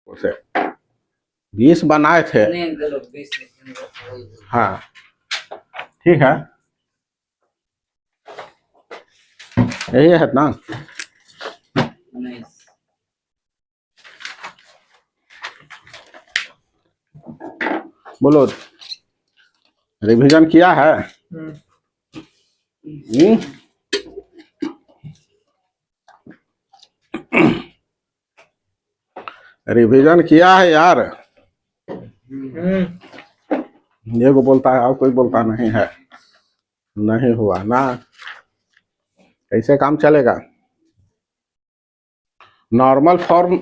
उसे 20 बनाए थे। हाँ ठीक है, यही है ना। बोलो, रिवीजन किया है? रिवीजन किया है यार? ये को बोलता है और कोई बोलता नहीं है। नहीं हुआ ना, कैसे काम चलेगा? नॉर्मल फॉर्म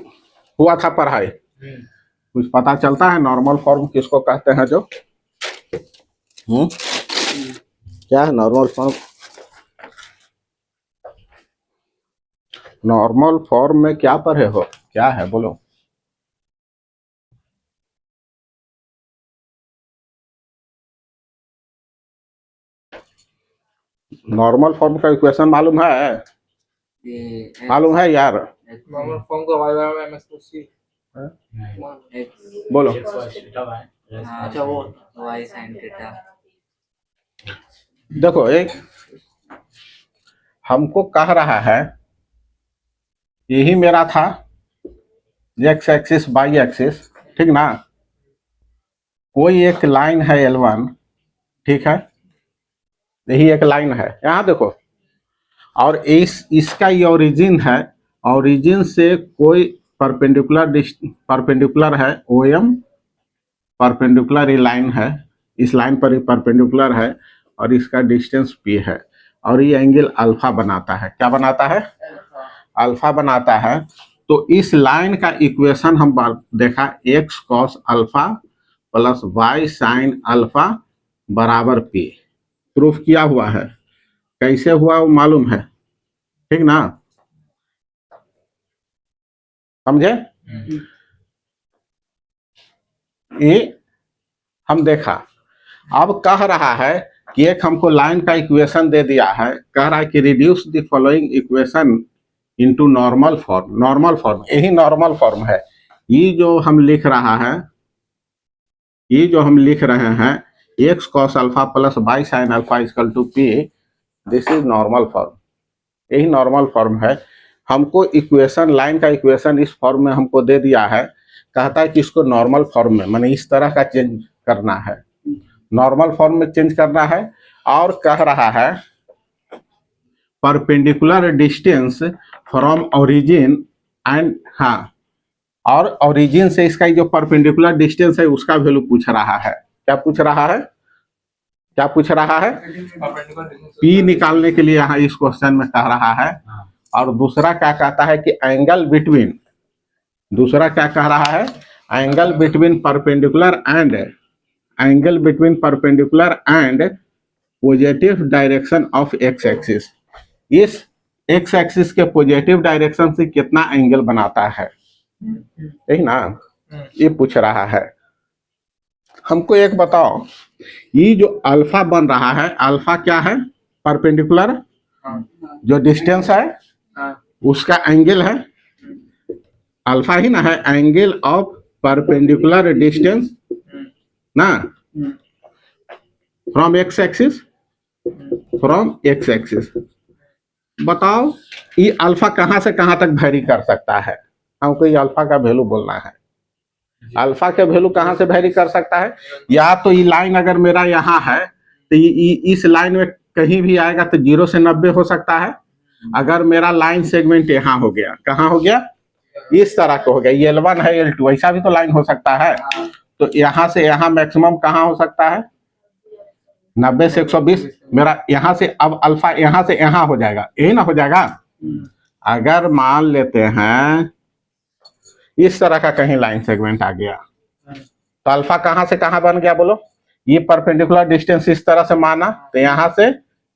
हुआ था पढ़ाई, कुछ पता चलता है नॉर्मल फॉर्म किसको कहते हैं? जो क्या है नॉर्मल फॉर्म? नॉर्मल फॉर्म में क्या पढ़े हो, क्या है बोलो? नॉर्मल फॉर्म का इक्वेशन मालूम है? मालूम है यार? नॉर्मल फॉर्म का y बराबर mx plus c बोलो। अच्छा वो y sin थीटा। देखो, एक हमको कह रहा है यही मेरा था x एक्सिस y एक्सिस, ठीक ना? कोई एक लाइन है L1, ठीक है, यही एक लाइन है, यहाँ देखो, और इसका ये ओरिजिन है, ओरिजिन से कोई परपेंडिकुलर है OM, परपेंडिकुलर ये लाइन है, इस लाइन पर ही परपेंडिकुलर है, और इसका डिस्टेंस P है, और ये एंगल अल्फा बनाता है। क्या बनाता है? अल्फा बनाता है। तो इस लाइन का इक्वेशन हम देखा, x cos alpha plus y sin alpha बराबर P, प्रूफ किया हुआ है। कैसे हुआ वो मालूम है, ठीक ना? समझे? ये हम देखा। अब कह रहा है कि एक हमको लाइन का इक्वेशन दे दिया है, कह रहा है कि reduce the following equation into normal form. Normal form, यही नॉर्मल फॉर्म है। ये जो हम लिख रहा है, ये जो हम लिख रहे हैं x cos alpha plus y sin alpha equal to P, this is normal form, यही नॉर्मल फॉर्म है। हमको इक्वेशन, लाइन का इक्वेशन इस फॉर्म में हमको दे दिया है, कहता है कि इसको नॉर्मल फॉर्म में, माने इस तरह का चेंज करना है, नॉर्मल फॉर्म में चेंज करना है। और कह रहा है perpendicular distance from origin and, हाँ, और ओरिजिन से इसका जो परपेंडिकुलर डिस्टेंस है उसका वैल्यू पूछ रहा है। क्या पूछ रहा है? क्या पूछ रहा है? P निकालने के लिए यहाँ इस क्वेश्चन में कह रहा है। और दूसरा क्या कहता है कि एंगल बिटवीन, दूसरा क्या कह रहा है? Angle between perpendicular and, angle between perpendicular and positive direction of x axis. इस x एक्सिस के पॉजिटिव डायरेक्शन से कितना एंगल बनाता है, यही ना ये पूछ रहा है। हमको एक बताओ, ये जो अल्फा बन रहा है, अल्फा क्या है? परपेंडिकुलर, जो डिस्टेंस है उसका एंगल है, अल्फा ही ना है, एंगल ऑफ परपेंडिकुलर डिस्टेंस ना, from x axis, from x axis. बताओ ये अल्फा कहां से कहां तक वेरी कर सकता है? हमको ये अल्फा का वैल्यू बोलना है। अल्फा के वैल्यू कहां से वेरी कर सकता है? या तो ये लाइन अगर मेरा यहाँ है तो इस लाइन में कहीं भी आएगा तो 0 से 90 हो सकता है। अगर मेरा लाइन सेगमेंट यहाँ हो गया, कहाँ हो गया? इस तरह का हो गया, ये L1 है L2, ऐसा भी तो लाइन हो सकता है। तो यहाँ से यहाँ मैक्सिमम कहाँ हो सकता है? 90 से 120। मेरा यहाँ से अब अल्फा यहाँ से यहाँ हो जाएगा, यही ना हो जाएगा। अगर मान लेते हैं इस तरह का कहीं लाइन सेगमेंट आ गया तो अल्फा कहां से कहां बन गया बोलो? ये परपेंडिकुलर डिस्टेंस इस तरह से माना तो यहां से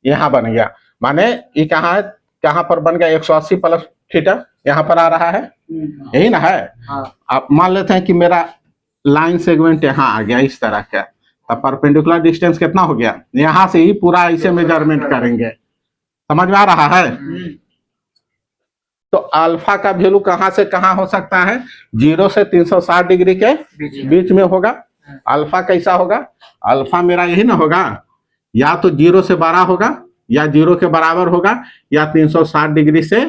यहां बन गया, माने ये कहां है, कहां पर बन गया? 180 प्लस थीटा यहां पर आ रहा है, यही ना है। आप मान लेते हैं कि मेरा लाइन सेगमेंट यहां आ गया इस तरह का, तब परपेंडिकुलर डिस्टेंस कितना हो गया? यहां से ही पूरा ऐसे मेजरमेंट करेंगे। समझ में आ रहा है? तो अल्फा का वैल्यू कहां से कहां हो सकता है? 0 से 360 डिग्री के बीच में होगा। अल्फा कैसा होगा? अल्फा मेरा यही ना होगा, या तो 0 से बड़ा होगा, या 0 के बराबर होगा, या 360 डिग्री से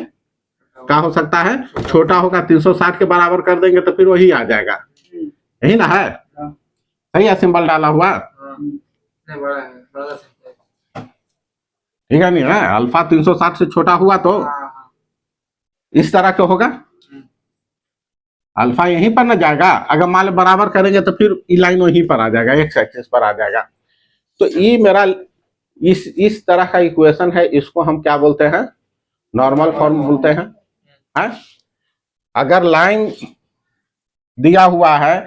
क्या हो सकता है? छोटा होगा। 360 के बराबर कर देंगे तो फिर वही आ जाएगा, यही ना है? सही है, सिंबल डाला हुआ, ठीक है नहीं है? अल्फा 360 से छोटा हुआ तो इस तरह का होगा, अल्फा यहीं पर ना जाएगा। अगर मान लो बराबर करेंगे तो फिर ई लाइन वहीं पर आ जाएगा, एक्स एक्सिस पर आ जाएगा। तो ये मेरा इस तरह का इक्वेशन है, इसको हम क्या बोलते हैं? नॉर्मल फॉर्म बोलते हैं। अगर लाइन दिया हुआ है,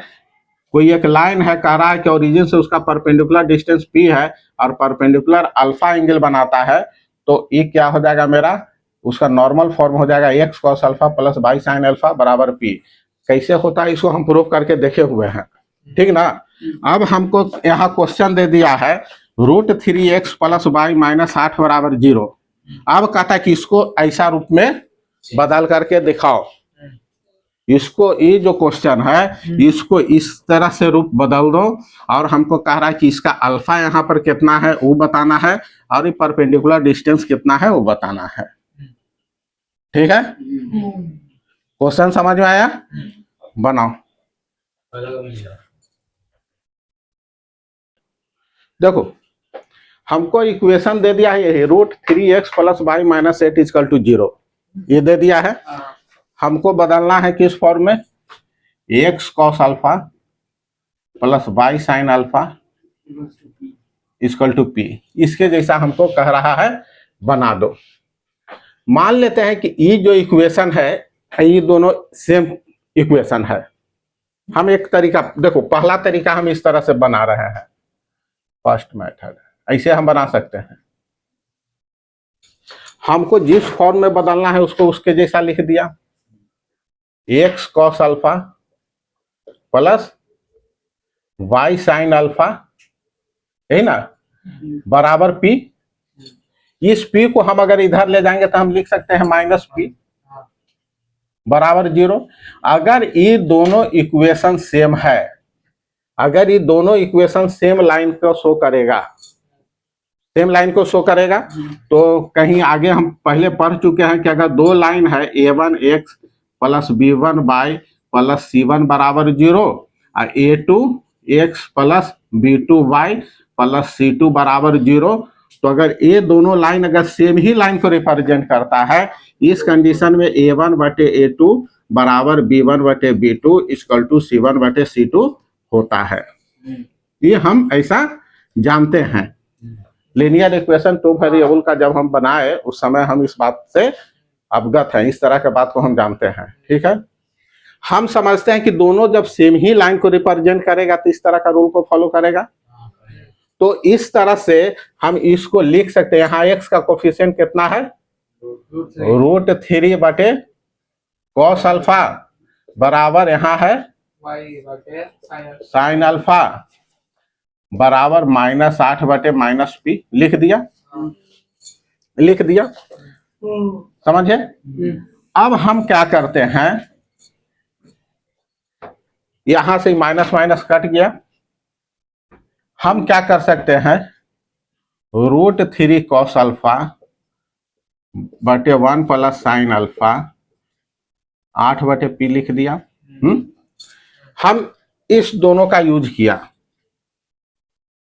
कोई एक लाइन है, कह रहा है कि ओरिजिन से उसका परपेंडिकुलर डिस्टेंस p है और परपेंडिकुलर अल्फा एंगल बनाता है, तो ये क्या हो जाएगा मेरा? उसका नॉर्मल फॉर्म हो जाएगा x cos alpha plus y sin alpha बराबर p। कैसे होता है इसको हम प्रूव करके देखे हुए हैं, ठीक ना? अब हमको यहाँ क्वेश्चन दे दिया है √3x प्लस y माइनस 8 बराबर 0। अब कहता है कि इसको ऐसा रूप में बदल करके दिखाओ। इसको, ये जो क्वेश्चन है इसको इस तरह से रूप बदल दो, और हमको कह रहा है कि इसका अल्फा यहाँ पर कितना है वो बताना है, और ये परपेंडिकुलर डिस्टेंस कितना है वो बताना है। ठीक है, क्वेश्चन समझ में आया? बनाओ। देखो हमको इक्वेशन दे दिया है √3x plus y minus 8 equal to 0, ये दे दिया है। हमको बदलना है किस फॉर्म में? x cos alpha plus y sin alpha equal to p। इसके जैसा हमको कह रहा है बना दो। मान लेते हैं कि ये जो इक्वेशन है ये दोनों सेम इक्वेशन है। हम एक तरीका, देखो पहला तरीका हम इस तरह से बना रहे हैं, फर्स्ट मेथड, ऐसे हम बना सकते हैं। हमको जिस फॉर्म में बदलना है उसको उसके जैसा लिख दिया, x cos alpha plus y sin alpha, है ना, बराबर p। इस p को हम अगर इधर ले जाएंगे तो हम लिख सकते हैं माइनस p बराबर 0। अगर ये दोनों इक्वेशन सेम है, अगर ये दोनों इक्वेशन सेम लाइन को शो करेगा, सेम लाइन को शो करेगा, तो कहीं आगे हम पहले पढ़ चुके हैं कि अगर दो लाइन है a1x plus b1y plus c1 बराबर 0 और a2x plus b2y plus c2 बराबर 0, तो अगर ये दोनों लाइन अगर सेम ही लाइन को रिप्रेजेंट करता है, इस कंडीशन में a1 बटे a2 बराबर b1 बटे b2 इक्वल टू c1 बटे c2 होता है। ये हम ऐसा जानते हैं। लीनियर इक्वेशन टू वेरिएबल का जब हम बनाए उस समय हम इस बात से अवगत हैं, इस तरह के बात को हम जानते हैं। ठीक है, हम समझते हैं कि दोनों जब सेम ही लाइन को रिप्रेजेंट करेगा तो इस तरह का रूल को फॉलो करेगा। तो इस तरह से हम इसको लिख सकते हैं। यहाँ x का कोफिशिएंट कितना है? √3 बटे cos अल्फा बराबर यहाँ है sin अल्फा बराबर माइनस 8 बटे माइनस p। लिख दिया, लिख दिया, समझे? अब हम क्या करते हैं, यहां से माइनस माइनस कट गया, हम क्या कर सकते हैं, √3 cos अल्फा बटे 1 प्लस साइन अल्फा 8 बटे p लिख दिया। हम इस दोनों का यूज किया,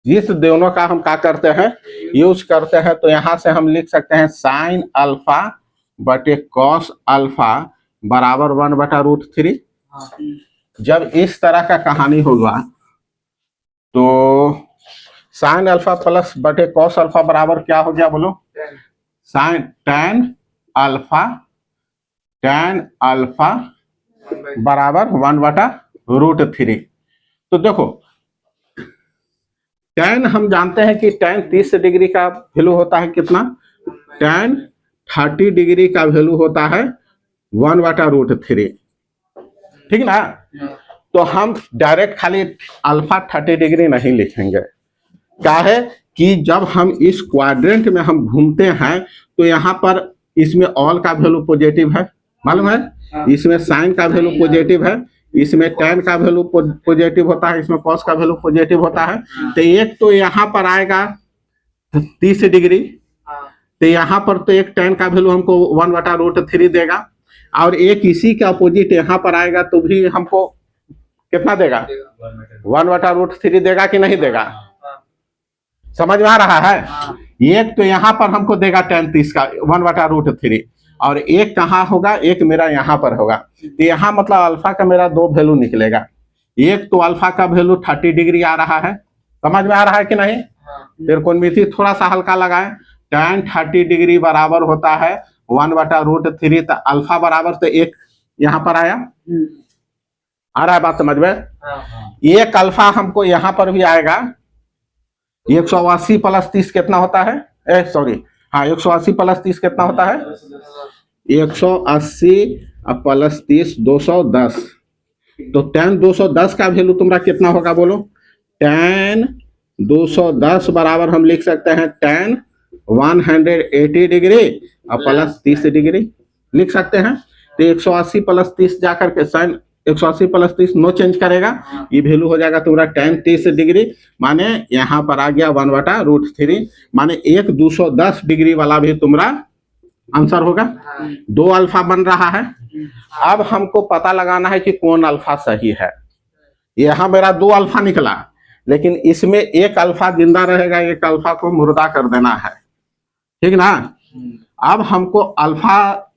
इस दोनों का हम क्या करते हैं, यूज करते हैं। तो यहां से हम लिख सकते हैं साइन अल्फा बटे cos अल्फा बराबर 1 बटा √3। जब इस तरह का कहानी होगा तो साइन अल्फा प्लस बटे cos अल्फा बराबर क्या हो गया बोलो? साइन tan अल्फा बराबर 1 बटा √3। तो देखो tan हम जानते हैं कि tan 30 डिग्री का वैल्यू होता है कितना? tan 30 डिग्री का वैल्यू होता है 1 बटा √3, ठीक ना? तो हम डायरेक्ट खाली अल्फा 30 डिग्री नहीं लिखेंगे। क्या है कि जब हम इस क्वाड्रेंट में हम घूमते हैं तो यहाँ पर इसमें ऑल का वैल्यू पॉजिटिव है, मालूम है। इसमें साइन का वैल्यू पॉजिटिव है, इसमें tan का वैल्यू पॉजिटिव होता है, इसमें cos का वैल्यू पॉजिटिव होता है। तो एक तो यहाँ पर आएगा 30 डिग्री, तो यहाँ पर तो एक tan का वैल्यू हमको 1/√3 देगा, और एक इसी के अपोजिट यहाँ पर आएगा तो भी हमको कितना देगा, 1/√3 देगा कि नहीं देगा। समझ में आ रहा है। एक तो यहाँ पर हमको देगा tan 30 का 1/√3, और एक कहाँ होगा, एक मेरा यहाँ पर होगा। तो यहाँ मतलब अल्फा का मेरा दो वैल्यू निकलेगा। एक तो अल्फा का वैल्यू 30 डिग्री आ रहा है, समझ में आ रहा है कि नहीं। त्रिकोणमिति थोड़ा सा हल्का लगाए। tan 30 डिग्री बराबर होता है 1/√3, तो अल्फा बराबर तो एक यहाँ पर आया, आ रहा है बात समझ में। एक अल्फा हमको यहाँ पर भी आएगा। 180 प्लस 30 कितना होता है, सॉरी हाँ 180 प्लस 30 कितना होता है, 180 प्लस 30 210। तो tan 210 का वैल्यू तुम्हारा कितना होगा बोलो। tan 210 बराबर हम लिख सकते हैं tan 180 डिग्री और प्लस 30 डिग्री लिख सकते हैं। तो 180 प्लस 30 जाकर के साइन 180 प्लस 30 नो चेंज करेगा, ये वैल्यू हो जाएगा तुम्हारा tan 30 डिग्री, माने यहाँ पर आ गया 1/√3, माने एक 210 डिग्री वाला भी तुम्हारा आंसर होगा। दो अल्फा बन रहा है। अब हमको पता लगाना है कि कौन अल्फा सही है। यहाँ मेरा दो अल्फा निकला, लेकिन इसमें एक अल्फा जिंदा रहेगा, एक अल्फा को मुर्दा कर देना है, ठीक ना। अब हमको अल्फा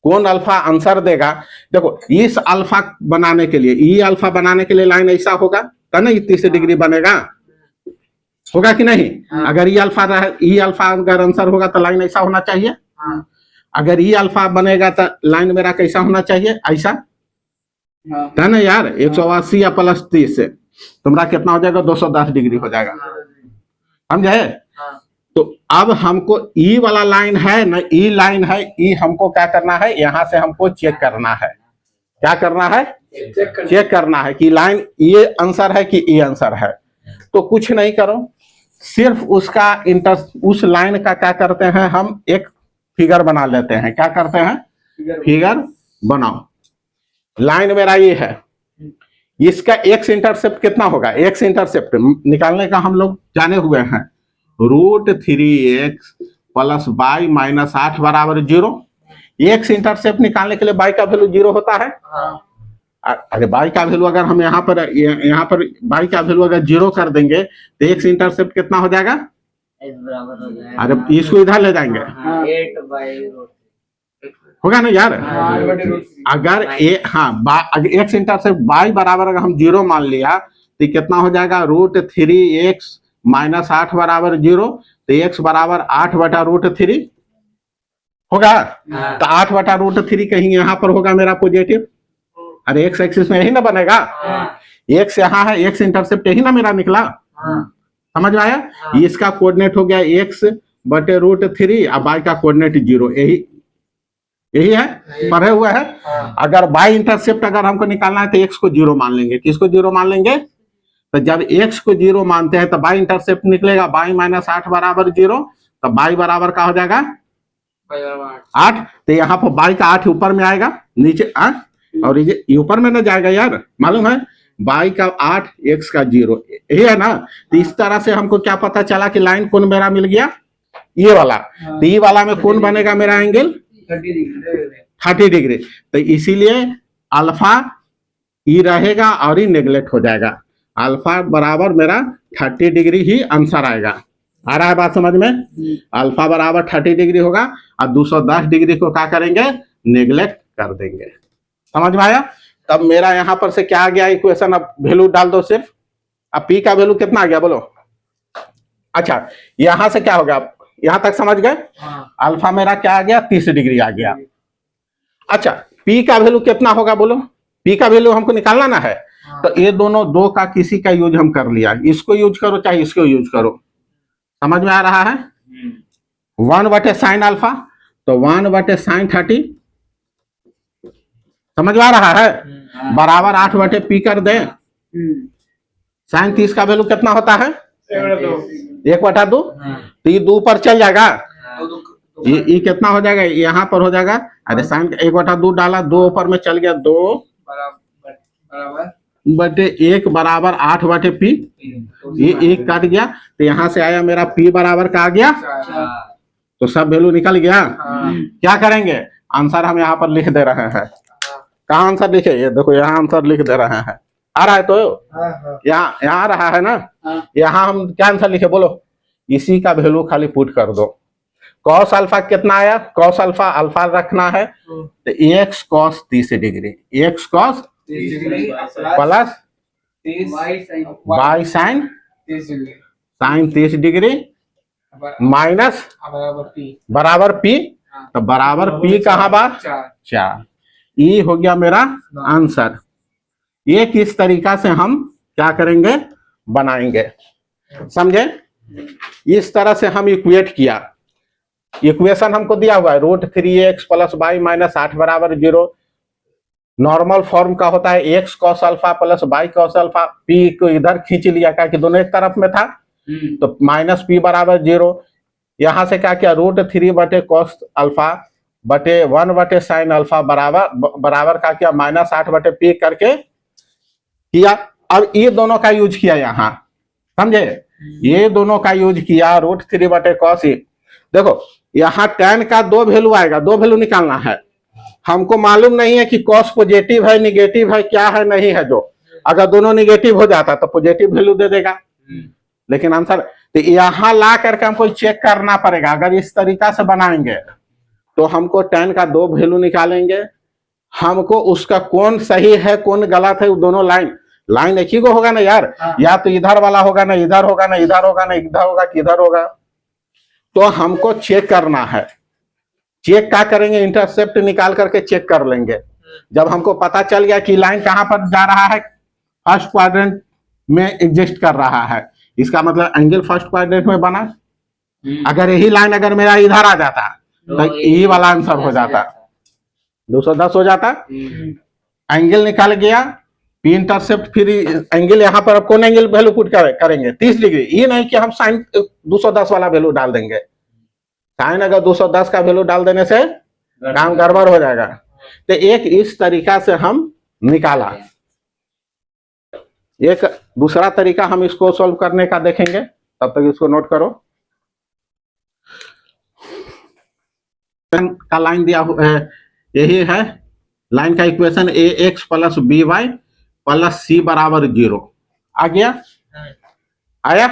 कौन अल्फा आंसर देगा। देखो इस अल्फा बनाने के लिए, ई अल्फा बनाने के लिए लाइन ऐसा होगा तब ना 30 डिग्री बनेगा, होगा कि नहीं। अगर ई अल्फा अगर आंसर होगा तो लाइन ऐसा होना चाहिए। अगर ई अल्फा बनेगा तो लाइन मेरा कैसा होना चाहिए, ऐसा है ना यार। 180 या प्लस 30 से तुम्हारा कितना हो जाएगा, 210 डिग्री हो जाएगा, समझे। तो अब हमको ई वाला लाइन है ना, ई लाइन है, ई हमको क्या करना है, यहाँ से हमको चेक करना है। क्या करना है, चेक करना है कि लाइन ये आंसर है कि ई आंसर है। तो कुछ नहीं करो, सिर्फ उसका उस लाइन का क्या करते हैं, हम एक फिगर बना लेते हैं। क्या करते हैं, फिगर बनाओ। लाइन मेरा ये है, इसका एक्स इंटरसेप्ट कितना होगा, एक्स इंटरसेप्ट निकालने का हम लोग जाने हुए हैं। √3x प्लस y माइनस 8 बराबर 0। एक्स इंटरसेप्ट निकालने के लिए y का वैल्यू 0 होता है। अरे y का वैल्यू अगर हम यहाँ पर y का वैल्यू अगर 0 कर देंगे तो एक्स इंटरसेप्ट कितना हो जाएगा, अरे इसको इधर ले जाएंगे, 8/√3 होगा ना यार। अगर एक्स इंटरसेप्ट y बराबर अगर हम 0 मान लिया तो कितना हो जाएगा, √3x माइनस 8 बराबर 0, तो x बराबर 8/√3 होगा। तो 8/√3 कहीं यहाँ पर होगा मेरा पॉजिटिव। अरे एक्स एक्सिस में यही ना बनेगा, एक्स यहाँ है, एक्स इंटरसेप्ट यही ना मेरा निकला, समझ में आया। इसका कोऑर्डिनेट हो गया x/√3 और y का कोऑर्डिनेट 0, यही है, पढ़े हुए है। अगर y इंटरसेप्ट अगर हमको निकालना है तो x को 0 मान लेंगे। किसको 0 मान लेंगे, तो जब x को 0 मानते हैं तो y इंटरसेप्ट निकलेगा y माइनस 8 बराबर 0, तो y बराबर का हो जाएगा 8। तो यहाँ पर y का 8 ऊपर में आएगा, नीचे और ये ऊपर में ना जाएगा यार, मालूम है। y का 8 x का 0, यही है ना। तो इस तरह से हमको क्या पता चला कि लाइन कौन मेरा मिल गया, ये वाला। तो ये वाला में कौन बनेगा मेरा एंगल, 30 डिग्री। तो इसीलिए अल्फा ई रहेगा और ये नेग्लेक्ट हो जाएगा। अल्फा बराबर मेरा 30 डिग्री ही आंसर आएगा। आ रहा है बात समझ में। अल्फा बराबर 30 डिग्री होगा और 210 डिग्री को क्या करेंगे, नेग्लेक्ट कर देंगे। समझ में आया। तब मेरा यहाँ पर से क्या आ गया इक्वेशन, अब वैल्यू डाल दो सिर्फ। अब पी का वैल्यू कितना आ गया बोलो। अच्छा यहां से क्या हो गया, यहां तक समझ गए। अल्फा मेरा क्या आ गया, 30 डिग्री आ गया। अच्छा पी का वैल्यू कितना होगा बोलो, पी का वैल्यू हमको निकालना ना है। तो ये दोनों दो का किसी का यूज हम कर लिया, इसको यूज करो चाहे इसको यूज करो। समझ में आ रहा है। 1/sin अल्फा, तो 1/sin 30 समझ में आ रहा है, बराबर 8/p कर दे। sin 30 का वैल्यू कितना होता है, 1/2। तो ये 2 पर चल जाएगा, ये कितना हो जाएगा, यहाँ पर हो जाएगा, अरे साइन 1/2 डाला, 2 ऊपर में चल गया, 2 बटे 1 बराबर 8/p। ये 1 काट गया, तो यहाँ से आया मेरा p बराबर का आ गया, तो सब वैल्यू निकल गया। क्या करेंगे, आंसर हम यहाँ पर लिख दे रहे हैं। कहाँ आंसर लिखे, ये देखो यहाँ आंसर लिख दे रहे हैं, आ रहा है तो यहाँ आ रहा है ना। यहाँ हम क्या आंसर लिखे बोलो, इसी का वैल्यू खाली पुट कर दो। कॉस अल्फा कितना आया, कॉस अल्फा अल्फा रखना है, तो x cos 30 degree, x cos plus y sine 30 degree minus बराबर p, तो बराबर p कहाँ बा 4। ये हो गया मेरा आंसर। ये किस तरीका से हम क्या करेंगे, बनाएंगे, समझे। इस तरह से हम इक्वेट किया, इक्वेशन हमको दिया हुआ है √3x प्लस y माइनस 8 बराबर 0। नॉर्मल फॉर्म का होता है x cos alpha plus y cos alpha, p को इधर खींच लिया क्या कि दोनों एक तरफ में था, तो माइनस p बराबर 0। यहां से क्या किया, √3 बटे कॉस अल्फा बटे 1 बटे साइन अल्फा बराबर का किया माइनस 8 बटे p करके किया। अब ये दोनों का यूज किया यहाँ, समझे, ये दोनों का यूज किया, √3 बटे कॉस। देखो यहाँ tan का 2 वैल्यू आएगा, 2 वैल्यू निकालना है। हमको मालूम नहीं है कि कॉस पॉजिटिव है निगेटिव है क्या है नहीं है, जो अगर दोनों निगेटिव हो जाता तो पॉजिटिव वैल्यू दे देगा, लेकिन आंसर तो यहाँ ला करके हमको चेक करना पड़ेगा। अगर इस तरीका से बनाएंगे तो हमको tan का 2 वैल्यू निकालेंगे, हमको उसका कौन सही है कौन गलत है, वो दोनों लाइन एक ही को होगा ना यार, या तो इधर वाला होगा ना इधर होगा ना इधर होगा ना इधर होगा कि इधर होगा, तो हमको चेक करना है। चेक क्या करेंगे, इंटरसेप्ट निकाल करके चेक कर लेंगे। जब हमको पता चल गया कि लाइन कहां पर जा रहा है, फर्स्ट क्वाड्रेंट में एग्जिस्ट कर रहा है, इसका मतलब एंगल फर्स्ट क्वाड्रेंट में बना। अगर यही लाइन अगर मेरा इधर आ जाता तो यही वाला आंसर हो जाता, 210 हो जाता। एंगल निकाल गया, पी इंटरसेप्ट, फिर एंगल यहाँ पर कौन एंगल वैल्यू पुट करेंगे 30 डिग्री। ये नहीं कि हम साइन 210 वाला वैल्यू डाल देंगे, साइन अगर 210 का वैल्यू डाल देने से काम गड़बड़ हो जाएगा। तो एक इस तरीका से हम निकाला। एक दूसरा तरीका हम इसको सॉल्व करने का देखेंगे, तब तक इसको नोट करो। का लाइन दिया यही है, लाइन का equation ax plus by plus c बराबर 0 आ गया, आया।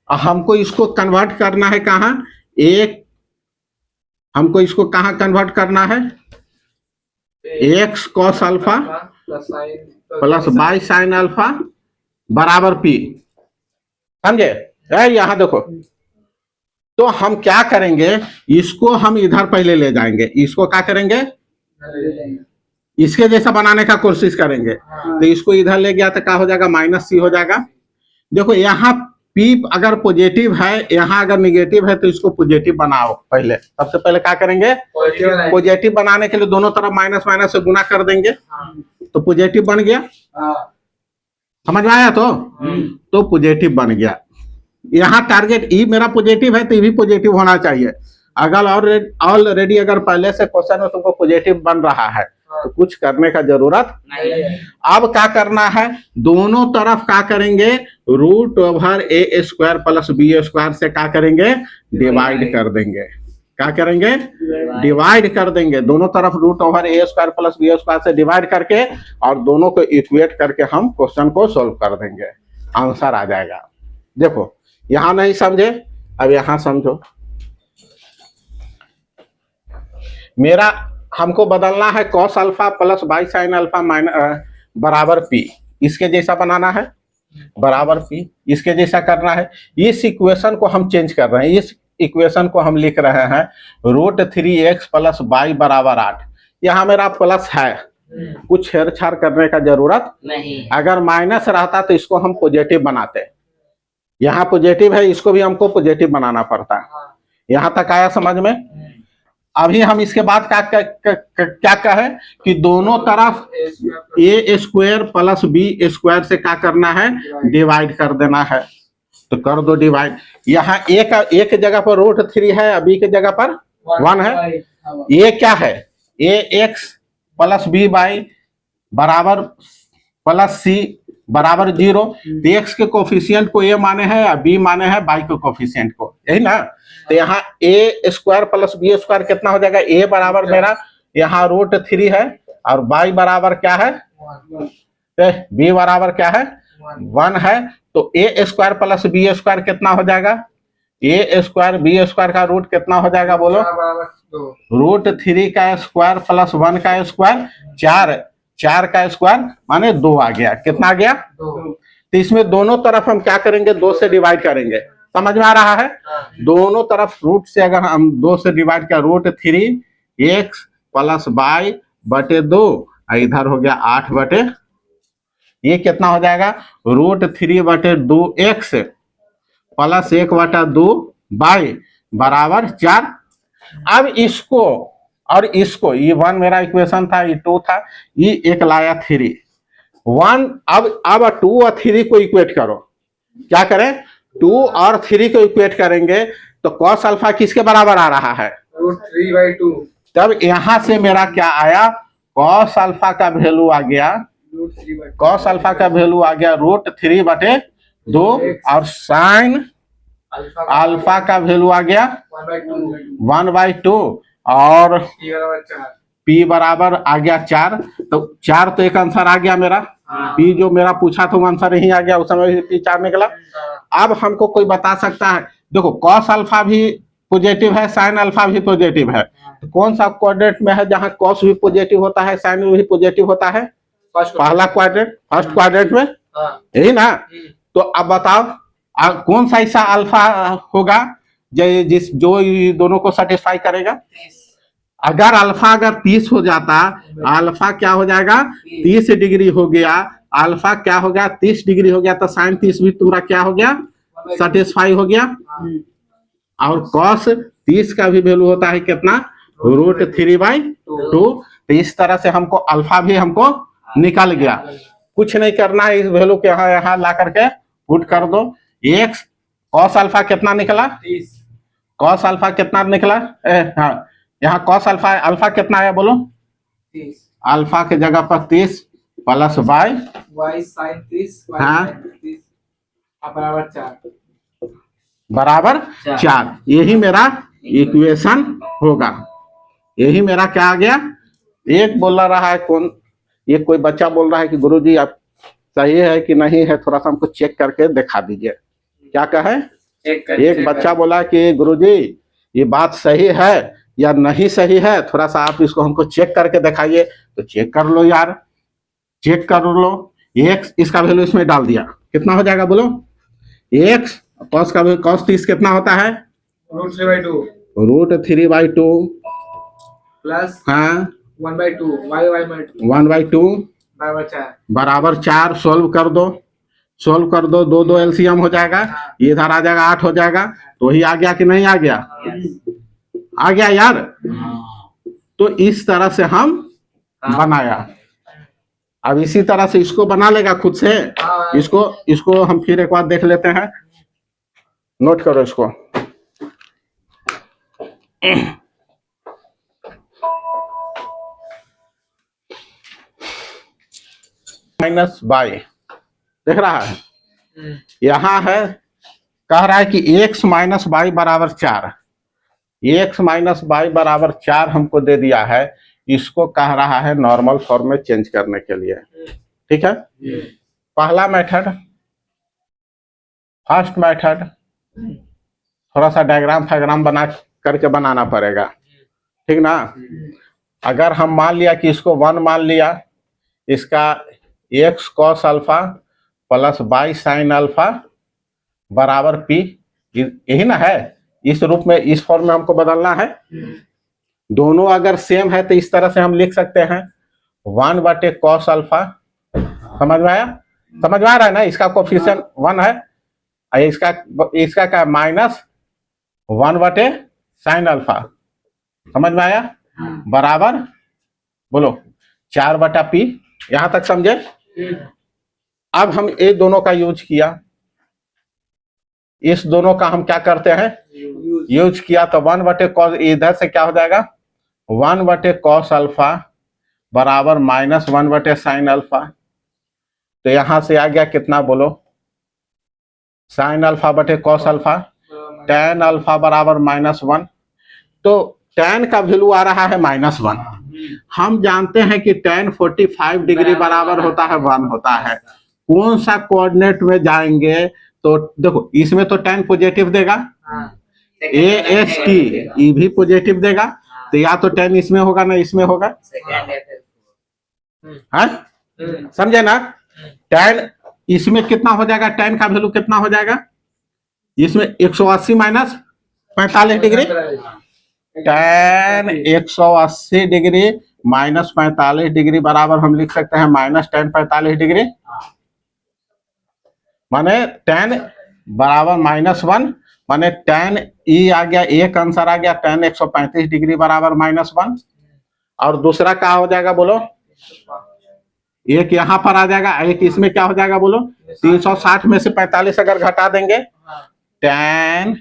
हमको इसको कन्वर्ट करना है कहाँ, हमको इसको कहाँ कन्वर्ट करना है, x cos alpha plus y sine alpha बराबर p, समझे। यहां देखो, तो हम क्या करेंगे, इसको हम इधर पहले ले जाएंगे, इसको क्या करेंगे, इसके जैसा बनाने का कोशिश करेंगे। तो इसको इधर ले गया तो क्या हो जाएगा, माइनस c हो जाएगा। देखो यहाँ p अगर पॉजिटिव है, यहाँ अगर निगेटिव है, तो इसको पॉजिटिव बनाओ पहले। सबसे पहले क्या करेंगे, पॉजिटिव बनाने के लिए दोनों तरफ माइनस माइनस से गुना कर देंगे, तो पॉजिटिव बन गया। समझ में आया, तो पॉजिटिव बन गया। यहाँ टारगेट ई मेरा पॉजिटिव है तो ये भी पॉजिटिव होना चाहिए। अगर ऑलरेडी अगर पहले से क्वेश्चन में तुमको पॉजिटिव बन रहा है तो कुछ करने का जरूरत नहीं है। अब क्या करना है, दोनों तरफ क्या करेंगे, √a² प्लस b² से क्या करेंगे, डिवाइड कर देंगे। क्या करेंगे, डिवाइड कर देंगे। दोनों तरफ √a² प्लस b² से डिवाइड करके और दोनों को इक्वेट करके हम क्वेश्चन को सोल्व कर देंगे, आंसर आ जाएगा। देखो यहां नहीं समझे, अब यहां समझो। मेरा हमको बदलना है cos alpha plus by sine alpha बराबर p, इसके जैसा बनाना है, बराबर p इसके जैसा करना है। इस इक्वेशन को हम चेंज कर रहे हैं, इस इक्वेशन को हम लिख रहे हैं √3x प्लस y बराबर 8। यहाँ मेरा प्लस है, कुछ छेड़छाड़ करने का जरूरत नहीं। अगर माइनस रहता तो इसको हम पॉजिटिव बनाते, यहाँ पॉजिटिव है, इसको भी हमको पॉजिटिव बनाना पड़ता है। यहाँ तक आया समझ में। अभी हम इसके बाद क्या कहे कि दोनों तरफ a² प्लस b² से क्या करना है, डिवाइड कर देना है। तो कर दो डिवाइड। यहाँ एक जगह पर √3 है, अभी की जगह पर 1 है। ये क्या है, ए एक्स प्लस बी वाई बराबर प्लस सी बराबर 0। तो एक्स के कोफिशियंट को ए माने हैं और बी माने हैं वाई के कोफिशियंट को, यही ना। तो यहाँ ए स्क्वायर प्लस बी स्क्वायर कितना हो जाएगा, ए बराबर मेरा यहाँ √3 है और वाई बराबर क्या है, बी बराबर क्या है 1 है। तो ए स्क्वायर प्लस बी स्क्वायर कितना हो जाएगा, ए स्क्वायर बी स्क्वायर का रूट कितना हो जाएगा बोलो, √3 का स्क्वायर प्लस 1 का स्क्वायर 4 का स्क्वायर माने 2 आ गया। कितना आ गया 2। तो इसमें दोनों तरफ हम क्या करेंगे, 2 से डिवाइड करेंगे। समझ में आ रहा है, दोनों तरफ रूट से अगर हम 2 से डिवाइड कर √3 x प्लस वाई बटे 2, इधर हो गया 8 बटे, ये कितना हो जाएगा √3 बटे 2x प्लस 1 बटा 2 वाई बराबर 4। अब इसको और इसको, ये 1 मेरा इक्वेशन था, ये 2 था, ये एक लाया 3 1। अब 2 और 3 को इक्वेट करो, क्या करें 2 और 3 को इक्वेट करेंगे तो कॉस अल्फा किसके बराबर आ रहा है, √3/2। तब यहां से मेरा क्या आया, कॉस अल्फा का वैल्यू आ गया, कॉस अल्फा का वैल्यू आ गया √3 बटे 2 और साइन अल्फा का वैल्यू आ गया 1/2 और पी बराबर आ गया 4। तो 4 तो एक आंसर आ गया मेरा, पी जो मेरा पूछा था वो आंसर नहीं आ गया, उस समय पी 4 निकला। अब हमको कोई बता सकता है, देखो कॉस अल्फा भी पॉजिटिव है, साइन अल्फा भी पॉजिटिव है, तो कौन सा क्वाड्रेंट में है जहां कॉस भी पॉजिटिव होता है साइन भी पॉजिटिव होता है, पहला क्वाड्रेंट, फर्स्ट क्वाड्रेंट में, यही ना। तो अब बताओ कौन सा ऐसा अल्फा होगा जो दोनों को सेटिस्फाई करेगा। अगर अल्फा 30 हो जाता, अल्फा क्या हो जाएगा 30 डिग्री हो गया, अल्फा क्या हो गया 30 डिग्री हो गया, तो साइन 30 भी तुम्हारा क्या हो गया सेटिस्फाई हो गया। और कॉस 30 का भी वैल्यू होता है कितना, √3/2। तो इस तरह से हमको अल्फा भी हमको निकल गया। कुछ नहीं करना है, इस वैल्यू के यहाँ ला करके पुट कर दो। एक्स कॉस अल्फा कितना निकला, कॉस अल्फा कितना निकला, हाँ यहाँ कॉस अल्फा कितना आया बोलो, 30। अल्फा के जगह पर 30 प्लस वाई साइन 30 हाँ बराबर 4। यही मेरा इक्वेशन होगा, यही मेरा क्या आ गया। एक बोल रहा है कौन, ये कोई बच्चा बोल रहा है कि गुरुजी आप सही है कि नहीं है, थोड़ा सा हमको चेक करके दिखा दीजिए। क्या कहे, एक बच्चा बोला कि गुरुजी ये बात सही है या नहीं सही है, थोड़ा सा आप इसको हमको चेक करके दिखाइए। तो चेक कर लो यार, चेक कर लो। एक्स इसका वैल्यू इसमें डाल दिया, कितना हो जाएगा बोलो, एक्स कॉस का कॉस 30 कितना होता है √3/2 प्लस हाँ 1/2 बराबर 4। सोल्व कर दो, सोल्व कर दो, 2 एलसीएम हो जाएगा, ये इधर आ जाएगा 8 हो जाएगा। तो ही आ गया कि नहीं आ गया, आ गया यार। तो इस तरह से हम बनाया। अब इसी तरह से इसको बना लेगा खुद से, इसको हम फिर एक बार देख लेते हैं, नोट करो इसको। माइनस बाई देख रहा है, यहां है कह रहा है कि x माइनस बाई बराबर 4, x माइनस बाई बराबर 4 हमको दे दिया है। इसको कह रहा है नॉर्मल फॉर्म में चेंज करने के लिए, ठीक है। पहला मेथड, फर्स्ट मेथड थोड़ा सा डायग्राम बना करके बनाना पड़ेगा, ठीक ना। अगर हम मान लिया कि इसको 1 मान लिया, इसका x cos alpha plus by sine alpha बराबर p, यही ना है। इस रूप में, इस फॉर्म में हमको बदलना है। दोनों अगर सेम है तो इस तरह से हम लिख सकते हैं 1 बटे कॉस अल्फा, समझ में आया, समझ में आ रहा है ना। इसका कोफिशिएंट 1 है, इसका क्या माइनस 1 बटे साइन अल्फा, समझ में आया, बराबर बोलो 4 बटा p। यहां तक समझे। अब हम ये दोनों का यूज किया, इस दोनों का हम क्या करते हैं, यूज किया, तो 1/cos, इधर से क्या हो जाएगा 1/cos अल्फा बराबर -1/sin अल्फा। तो यहां से आ गया कितना बोलो, sin अल्फा बटे cos अल्फा, tan अल्फा बराबर -1। तो tan का वैल्यू आ रहा है -1। हम जानते हैं कि tan 45 डिग्री बराबर होता है 1 होता है। कौन सा कोऑर्डिनेट में जाएंगे, तो देखो इसमें तो tan पॉजिटिव देगा, AST ये भी पॉजिटिव देगा, तो या तो tan इसमें होगा ना इसमें होगा, हाँ समझे ना। tan इसमें कितना हो जाएगा, tan का वैल्यू कितना हो जाएगा, इसमें 180 minus 45 degree, tan 180 degree minus 45 degree बराबर हम लिख सकते हैं -tan 45 डिग्री, माने tan बराबर -1, माने tan ई आ गया, एक आंसर आ गया tan 135 डिग्री बराबर -1। और दूसरा क्या हो जाएगा बोलो, एक यहाँ पर आ जाएगा, एक इसमें क्या हो जाएगा बोलो, 360 में से 45 अगर घटा देंगे, tan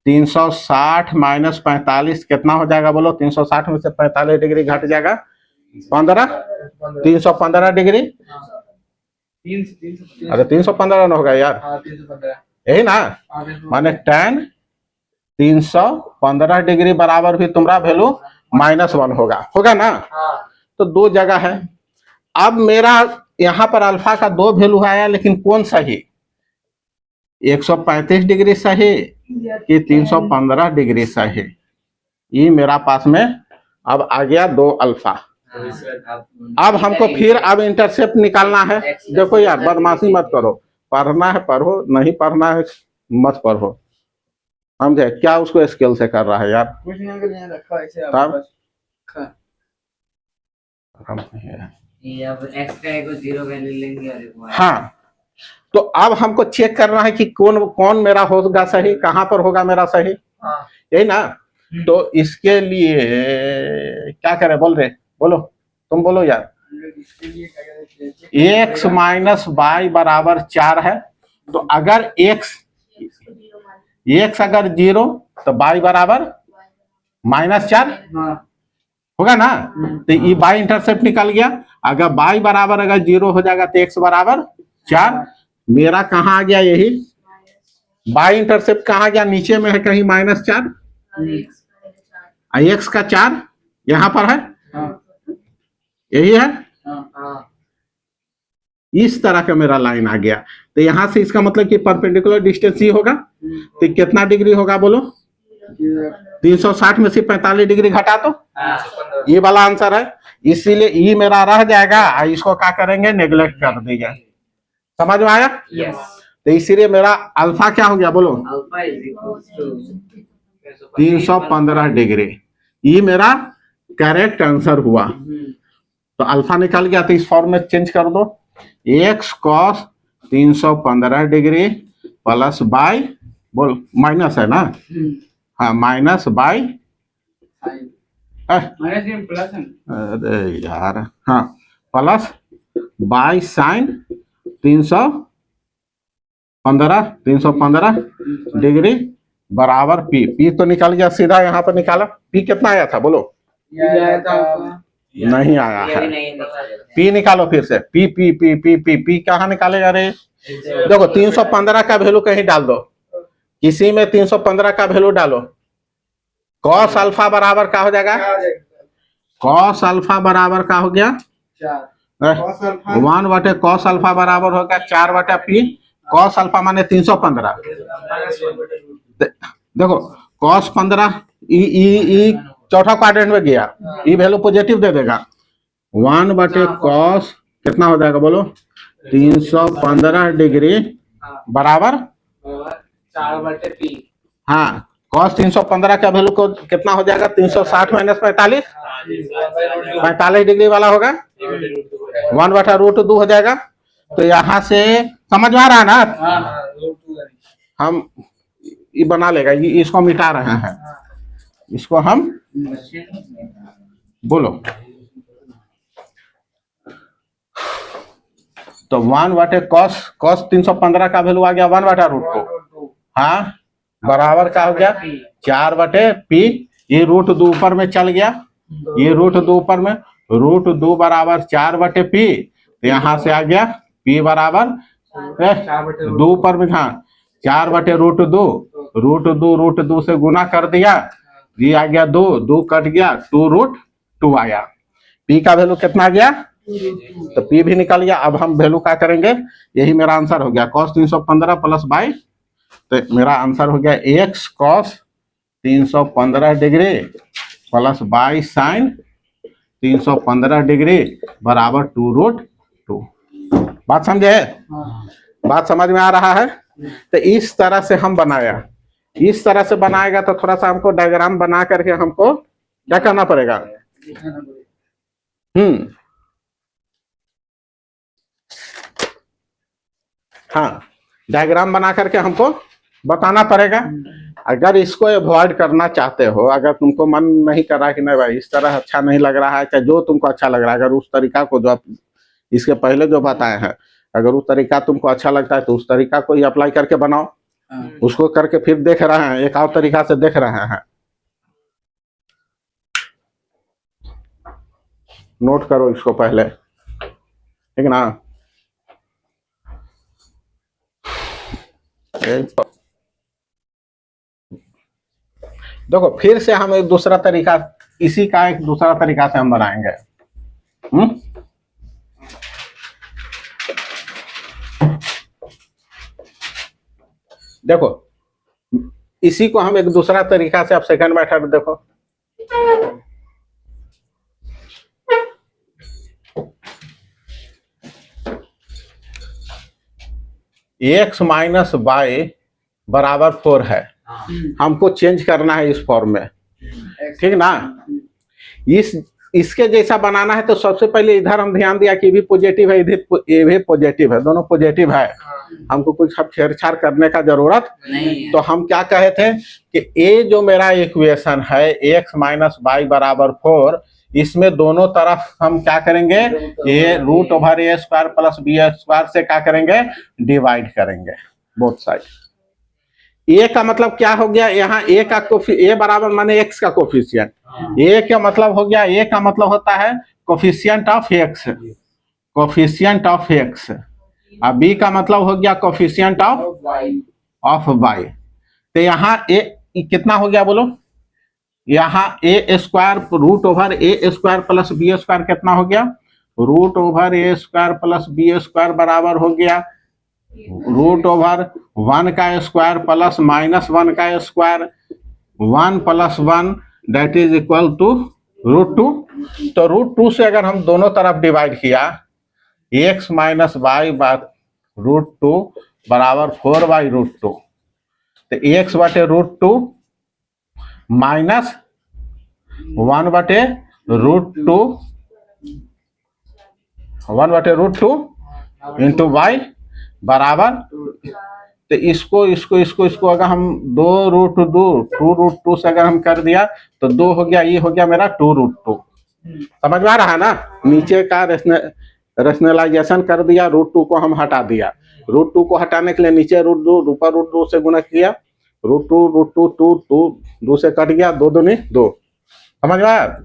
360 माइनस 45 कितना हो जाएगा बोलो, 360 में से 45 डिग्री घट जाएगा 15, 315 डिग्री। अरे 315 ना होगा यार, यही ना, माने tan 315 डिग्री बराबर भी तुम्हारा वैल्यू -1 होगा ना। तो दो जगह है। अब मेरा यहाँ पर अल्फा का दो वैल्यू आया, लेकिन कौन सही, 135 डिग्री सही कि 315 डिग्री सही, ये मेरा पास में अब आ गया 2 अल्फा। अब हमको फिर अब इंटरसेप्ट निकालना है। देखो यार बदमाशी मत करो, पढ़ना है पढ़ो, नहीं पढ़ना है मत पढ़ो, समझे। क्या उसको स्केल से कर रहा है यार, कुछ नहीं रखा ऐसे तब ये अब x का एक 0 वैल्यू लेंगे और एक y। हाँ, तो अब हमको चेक करना है कि कौन मेरा होगा सही, कहां पर होगा मेरा सही, यही ना। तो इसके लिए क्या करें, बोल रहे, बोलो तुम बोलो यार। x माइनस वाई बराबर 4 है, तो अगर x अगर 0 तो y बराबर -4 होगा ना। तो ये y इंटरसेप्ट निकल गया, अगर y बराबर अगर 0 हो जाएगा तो x बराबर 4। मेरा कहाँ आ गया, यही y इंटरसेप्ट कहाँ गया, नीचे में है कहीं -4, x का 4 यहाँ पर है, यही है। इस तरह का मेरा लाइन आ गया, तो यहां से इसका मतलब कि परपेंडिकुलर डिस्टेंस ही होगा। तो कितना डिग्री होगा बोलो, 360 में से 45 डिग्री घटा तो ये वाला आंसर है। इसीलिए ये मेरा रह जाएगा, इसको क्या करेंगे, नेग्लेक्ट कर देंगे। समझ में आया? तो इसीलिए मेरा अल्फा क्या हो गया बोलो, 315 डिग्री, ये मेरा करेक्ट आंसर हुआ। तो अल्फा निकल गया, तो इस फॉर्म में चेंज कर दो, x cos 315 degree plus by, बोल माइनस है ना, हाँ माइनस बाई, अरे यार हाँ, प्लस बाई साइन 315 डिग्री बराबर p। p तो निकल गया सीधा, यहाँ पर निकाला। p कितना आया था बोलो, नहीं आया है, p निकालो फिर से, p p p p p p कहाँ निकालेगा रे। देखो 315 का वैल्यू कहीं डाल दो, किसी में 315 का वैल्यू डालो, cos अल्फा बराबर क्या हो जाएगा, cos अल्फा बराबर क्या हो गया 1/cos अल्फा बराबर हो गया 4/p। cos अल्फा माने 315, देखो cos 15 ई चौथा क्वाड्रेंट में गया, ये वैल्यू पॉजिटिव दे देगा, 1/cos कितना हो जाएगा बोलो, 315 डिग्री बराबर 4/p। हाँ, cos 315 का वैल्यू को कितना हो जाएगा, 360 माइनस 45 डिग्री वाला होगा, 1/√2 हो जाएगा। तो यहाँ से समझ में आ रहा है ना, हम ये बना लेगा, ये इसको मिटा रहे हैं, इसको हम बोलो। तो 1/cos 315 का वैल्यू आ गया 1/√2, हाँ बराबर क्या हो गया 4/p। ये √2 ऊपर में चल गया, ये √2 ऊपर में, √2 बराबर 4/p। तो यहाँ से आ गया p बराबर 2 ऊपर में, हाँ 4/√2, √2 से गुना कर दिया, ये आ गया 2, 2 कट गया, 2√2 आया। p का वैल्यू कितना आ गया, तो p भी निकल गया। अब हम वैल्यू क्या करेंगे, यही मेरा आंसर हो गया cos 315 प्लस बाई, तो मेरा आंसर हो गया x cos 315 degree plus by sine 315 degree बराबर 2√2। बात समझे, बात समझ में आ रहा है। तो इस तरह से हम बनाया, इस तरह से बनाएगा तो थोड़ा सा हमको डायग्राम बना करके हमको क्या करना पड़ेगा, हाँ डायग्राम बना करके हमको बताना पड़ेगा। अगर इसको अवॉइड करना चाहते हो, अगर तुमको मन नहीं कर रहा कि नहीं भाई इस तरह अच्छा नहीं लग रहा है, चाहे जो तुमको अच्छा लग रहा है, अगर उस तरीका को जो आप इसके पहले जो बताए हैं, अगर वो तरीका तुमको अच्छा लगता है तो उस तरीका को ही अप्लाई करके बनाओ। उसको करके फिर देख रहे हैं, एक और तरीका से देख रहे हैं, नोट करो इसको पहले, ठीक ना। देखो फिर से हम एक दूसरा तरीका, इसी का एक दूसरा तरीका से हम बनाएंगे। देखो इसी को हम एक दूसरा तरीका से, अब सेकंड मेथड देखो, x माइनस बाई बराबर 4 है, हमको चेंज करना है इस फॉर्म में, ठीक ना। इसके जैसा बनाना है तो सबसे पहले इधर हम ध्यान दिया कि ये भी पॉजिटिव है, इधर ये भी पॉजिटिव है, दोनों पॉजिटिव है, हमको कुछ अब छेड़छाड़ करने का जरूरत नहीं। तो हम क्या कहे थे कि ये जो मेरा इक्वेशन है x माइनस बाई बराबर 4, इसमें दोनों तरफ हम क्या करेंगे, ये √a² प्लस b² से क्या करेंगे, डिवाइड करेंगे बोथ साइड। ए का मतलब क्या हो गया, यहाँ ए का ए बराबर माने एक्स का कोफिशिएंट, ए का मतलब हो गया, ए का मतलब होता है coefficient of x, coefficient of x, और बी का मतलब हो गया कोफिशिएंट ऑफ वाई। तो यहाँ ए कितना हो गया बोलो, यहाँ a² √a² प्लस b² कितना हो गया, √a² प्लस b² बराबर हो गया √1 का स्क्वायर प्लस -1 का square, 1 + 1 that is equal to √2। तो √2 से अगर हम दोनों तरफ डिवाइड किया, x माइनस वाई √2 बराबर 4/√2, तो x बटे √2 माइनस 1/√2 इंटू वाई बराबर, तो इसको अगर हम 2√2 से अगर हम कर दिया तो 2 हो गया, ये हो गया मेरा 2√2। समझ में आ रहा है ना, नीचे का रेशनलाइजेशन कर दिया, √2 को हम हटा दिया, √2 को हटाने के लिए नीचे √2 ऊपर √2 से गुना किया, √2 2 से कट गया, 2 दूनी 2। समझ में आया,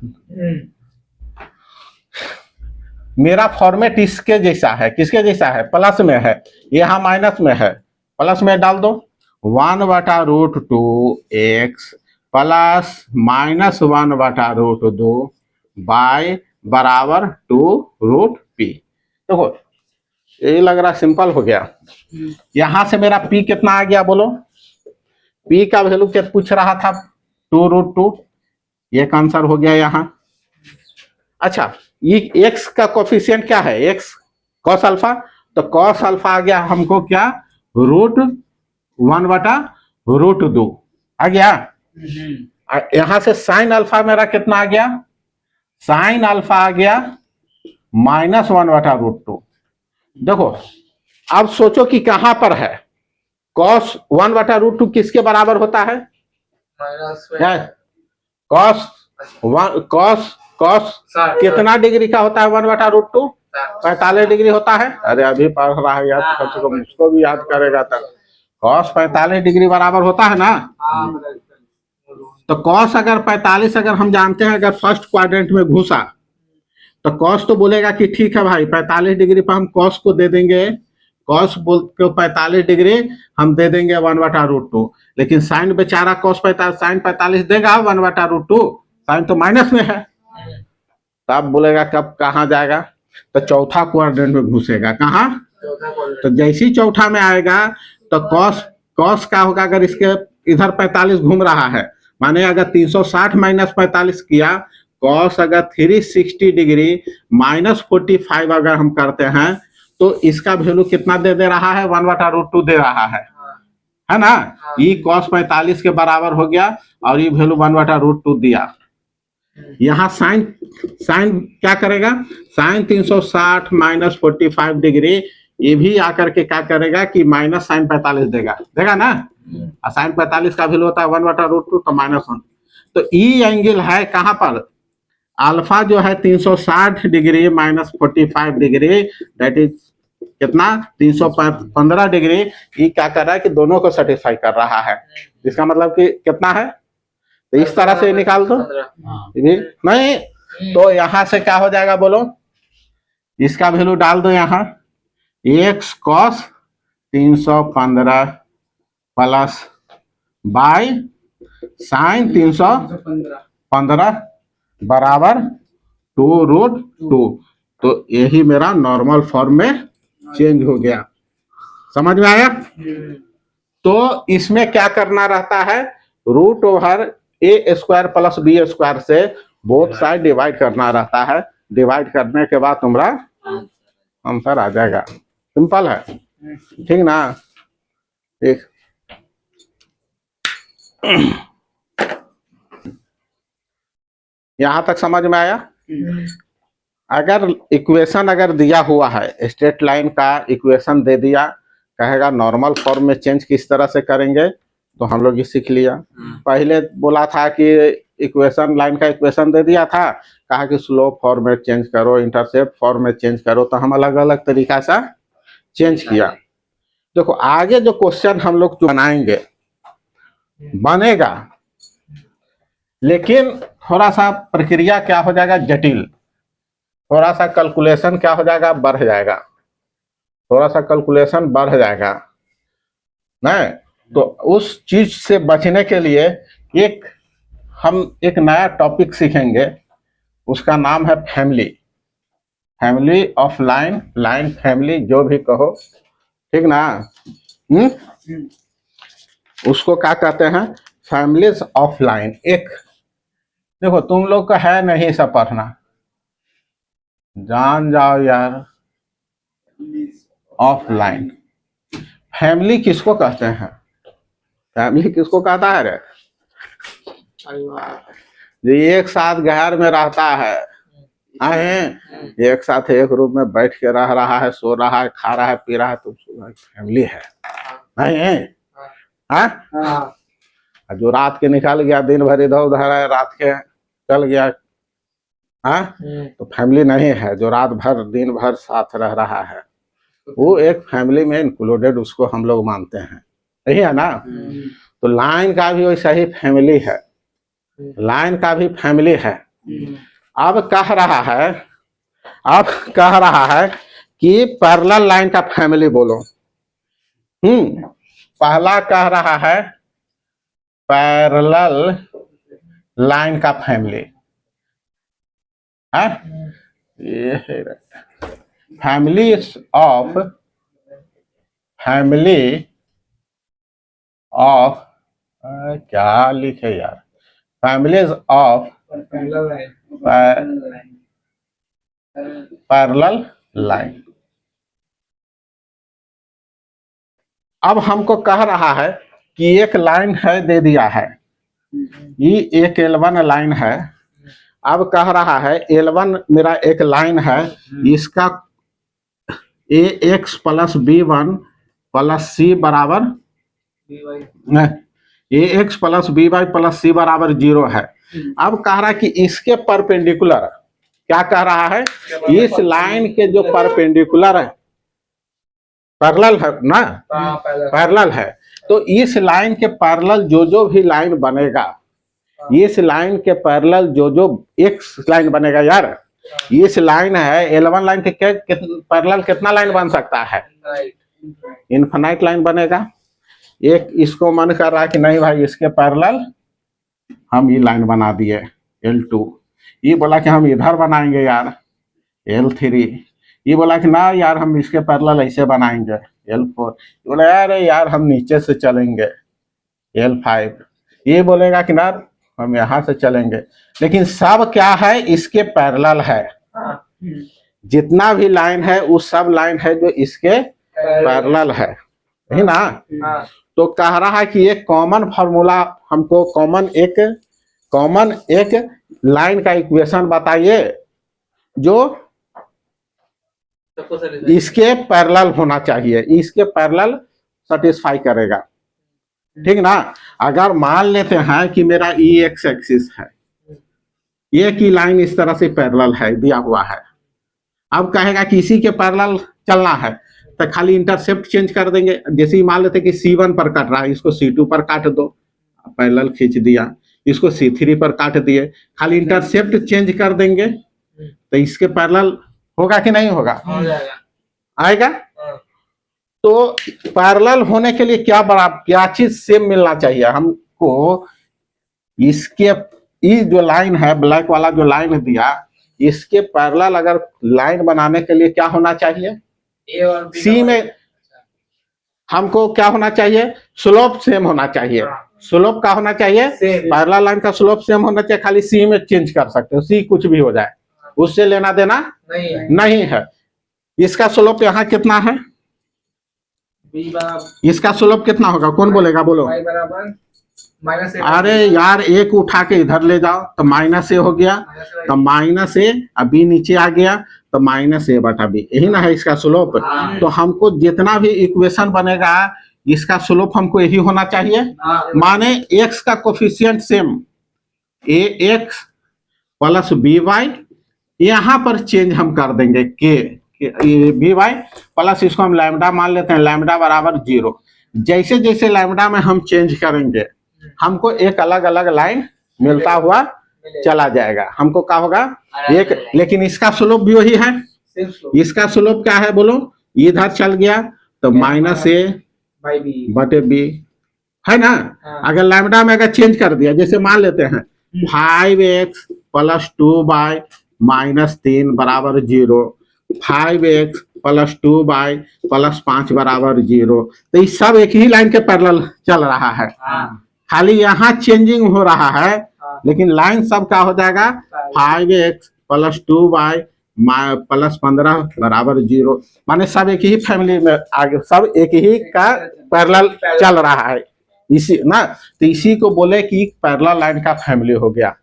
मेरा फॉर्मेट इसके जैसा है, किसके जैसा है, प्लस में है, यहाँ माइनस में है, प्लस में डाल दो 1/√2x प्लस -1/√2 बाय बराबर 2√p। देखो ये लग रहा सिंपल हो गया। यहां से मेरा p कितना आ गया बोलो, p का वैल्यू क्या पूछ रहा था, 2√2, एक आंसर हो गया यहाँ। अच्छा ये x का कोफिशिएंट क्या है, x cos अल्फा, तो cos अल्फा आ गया हमको क्या, √1/√2 आ गया। यहां से साइन अल्फा मेरा कितना आ गया, साइन अल्फा आ गया -1/√2। देखो अब सोचो कि कहां पर है, cos 1/√2 किसके बराबर होता है, cos कितना डिग्री का होता है, 1/√2 45 डिग्री होता है। अरे अभी पढ़ रहा है यार, तो कम से कम उसको भी याद करेगा था। कॉस 45 डिग्री बराबर होता है ना। तो कॉस अगर 45 अगर हम जानते हैं अगर फर्स्ट क्वाड्रेंट में घुसा तो कॉस तो बोलेगा कि ठीक है भाई 45 डिग्री पर हम कॉस को दे देंगे, कॉस बोल के 45 डिग्री हम दे देंगे 1/√2, लेकिन साइन बेचारा कॉस 45 साइन 45 देगा 1/√2, साइन तो माइनस में है। तब बोलेगा कब कहाँ जाएगा, तो चौथा क्वाड्रेंट में घुसेगा। कहाँ? तो जैसे ही चौथा में आएगा तो कॉस कॉस क्या होगा, अगर इसके इधर 45 घूम रहा है, माने अगर 360 माइनस 45 किया, कॉस अगर 360 डिग्री माइनस 45 अगर हम करते हैं तो इसका वैल्यू कितना दे रहा है, 1/√2 दे रहा है ना। ये कॉस 45 के बराबर हो गया और ये वैल्यू 1/√2 दिया। यहाँ साइन साइन क्या करेगा, साइन 360 माइनस 45 डिग्री, ये भी आकर के क्या करेगा कि माइनस साइन 45 देगा ना। और साइन 45 का वैल्यू होता है 1/√2, तो -1। तो ई एंगल है कहाँ पर, अल्फा जो है 360 degree minus 45 degree, that is कितना 315 डिग्री। ये क्या कर रहा है कि दोनों को सेटिस्फाई कर रहा है। इसका मतलब कि कितना है, तो इस तरह से निकाल दो। नहीं तो यहां से क्या हो जाएगा बोलो, इसका वैल्यू डाल दो यहाँ, x cos 315 plus by sine 315 बराबर 2√2। तो यही मेरा नॉर्मल फॉर्म में चेंज हो गया। समझ में आया? तो इसमें क्या करना रहता है, √a² प्लस b² से बोथ साइड डिवाइड करना रहता है। डिवाइड करने के बाद तुम्हारा आंसर आ जाएगा। सिंपल है, ठीक ना। ठीक, यहां तक समझ में आया? अगर इक्वेशन अगर दिया हुआ है, स्ट्रेट लाइन का इक्वेशन दे दिया, कहेगा नॉर्मल फॉर्म में चेंज किस तरह से करेंगे, तो हम लोग ये सीख लिया। पहले बोला था कि इक्वेशन लाइन का इक्वेशन दे दिया था, कहा कि स्लोप फॉर्म में चेंज करो, इंटरसेप्ट फॉर्म में चेंज करो, तो हम अलग अलग तरीका से चेंज किया। देखो आगे जो क्वेश्चन हम लोग जो बनाएंगे बनेगा, लेकिन थोड़ा सा प्रक्रिया क्या हो जाएगा जटिल, थोड़ा सा कैलकुलेशन क्या हो जाएगा बढ़ जाएगा, थोड़ा सा कैलकुलेशन बढ़ जाएगा नहीं। तो उस चीज से बचने के लिए हम एक नया टॉपिक सीखेंगे, उसका नाम है फैमिली ऑफ लाइन फैमिली जो भी कहो, ठीक ना। उसको क्या कहते हैं, फैमिलीज ऑफ लाइन। एक देखो तुम लोग का है नहीं सब पढ़ना, जान जाओ यार। ऑफ लाइन फैमिली किसको कहते हैं, फैमिली किसको कहता है रे, जो एक साथ घर में रहता है, एक साथ एक रूम में बैठ के रह रहा है, सो रहा है, खा रहा है, पी रहा है, तो फैमिली है। जो रात के निकल गया, दिन भर इधर उधर है, रात के चल गया, तो फैमिली नहीं है। जो रात भर दिन भर साथ रह रहा है वो एक फैमिली में इंक्लूडेड उसको हम लोग मानते हैं, यही है ना। तो लाइन का भी वैसा ही फैमिली है, लाइन का भी फैमिली है। अब कह रहा है कि पैरेलल लाइन का फैमिली बोलो। पहला कह रहा है पैरेलल लाइन का फैमिली है, ये फैमिली ऑफ क्या लिखे यार, फैमिलीज ऑफ पैरेलल लाइन। अब हमको कह रहा है कि एक लाइन है दे दिया है, ये एक L1 लाइन है। अब कह रहा है L1 मेरा एक लाइन है, इसका AX plus B1 plus C बराबर AX plus BY plus C बराबर 0 है। अब कह रहा है कि इसके परपेंडिकुलर, क्या कह रहा है, इस लाइन के जो परपेंडिकुलर है, पैरेलल है ना, पैरेलल है, तो इस लाइन के पैरेलल जो भी लाइन बनेगा, इस लाइन के पैरेलल जो एक लाइन बनेगा यार, इस लाइन है L1 लाइन के पैरेलल कितना लाइन बन सकता है? इनफाइनाइट लाइन बनेगा। एक इसको मन कर रहा है कि नहीं भाई इसके पैरेलल हम ये लाइन बना दिए L2, ये बोला कि हम इधर बनाएंगे यार L3, ये बोला कि ना यार हम इसके पैरेलल ऐसे बनाएंगे L4, ये बोला यार हम नीचे से चलेंगे L5, ये बोलेगा कि ना हम यहाँ से चलेंगे। लेकिन सब क्या है? इसके पैरेलल है। जितना भी लाइन है वो सब लाइन है जो इसके पैरेलल है, है ना? तो कह रहा है कि एक कॉमन फार्मूला हमको, कॉमन एक लाइन का इक्वेशन बताइए जो इसके पैरेलल होना चाहिए, इसके पैरेलल सेटिस्फाई करेगा, ठीक ना? अगर मान लेते हैं कि मेरा ई एक्स एक्सिस है, ये की लाइन इस तरह से पैरेलल है, दिया हुआ है। अब कहेगा कि इसी के पैरेलल चलना है, तो खाली इंटरसेप्ट चेंज कर देंगे। जैसे ही मान लेते कि C1 पर काट रहा है, इसको C2 पर काट दो, पैरेलल खींच दिया, इसको C3 पर काट दिए, खाली इंटरसेप्ट चेंज कर देंगे, तो इसके पैरेलल होगा कि नहीं होगा? आएगा। तो पैरेलल होने के लिए क्या चीज सेम मिलना चाहिए हमको? इसके ये जो लाइन है, ब्लैक वाला जो लाइन दिया, इसके पैरेलल अगर लाइन बनाने के लिए क्या होना चाहिए? सी में हमको क्या होना चाहिए? स्लोप सेम होना चाहिए। स्लोप का होना चाहिए, पैरेलल लाइन का स्लोप सेम होना चाहिए। खाली सी में चेंज कर सकते हो, सी कुछ भी हो जाए, उससे लेना देना नहीं है। इसका स्लोप यहाँ कितना है? इसका स्लोप कितना होगा? कौन बोलेगा? बोलो। अरे यार एक उठा के इधर ले जाओ तो -a हो गया, तो -a, अभी नीचे आ गया तो -a/b, यही ना है इसका स्लोप। तो हमको जितना भी इक्वेशन बनेगा इसका स्लोप हमको यही होना चाहिए। माने x का coefficient same, ax plus by, यहाँ पर चेंज हम कर देंगे by प्लस इसको हम लैम्डा मान लेते हैं, लैम्डा बराबर 0। जैसे जैसे लैम्डा में हम चेंज करेंगे हमको एक अलग अलग लाइन मिलता हुआ चला जाएगा। हमको क्या होगा? एक, लेकिन इसका स्लोप भी वही है। इसका स्लोप क्या है बोलो? इधर चल गया तो -a/b है ना? अगर लैम्डा में अगर चेंज कर दिया, जैसे मान लेते हैं 5x प्लस 2y -3 बराबर 0, 5x प्लस 2y प्लस 5 बराबर 0, तो ये सब एक ही लाइन के पैरेलल चल रहा है। खाली यहाँ चेंजिंग हो रहा है, लेकिन लाइन सब का हो जाएगा 5x प्लस 2y प्लस 15 बराबर 0। माने सब एक ही फैमिली में आगे, सब एक ही का पैरेलल चल रहा है, इसी ना। तो इसी को बोले कि पैरेलल लाइन का फैमिली हो गया।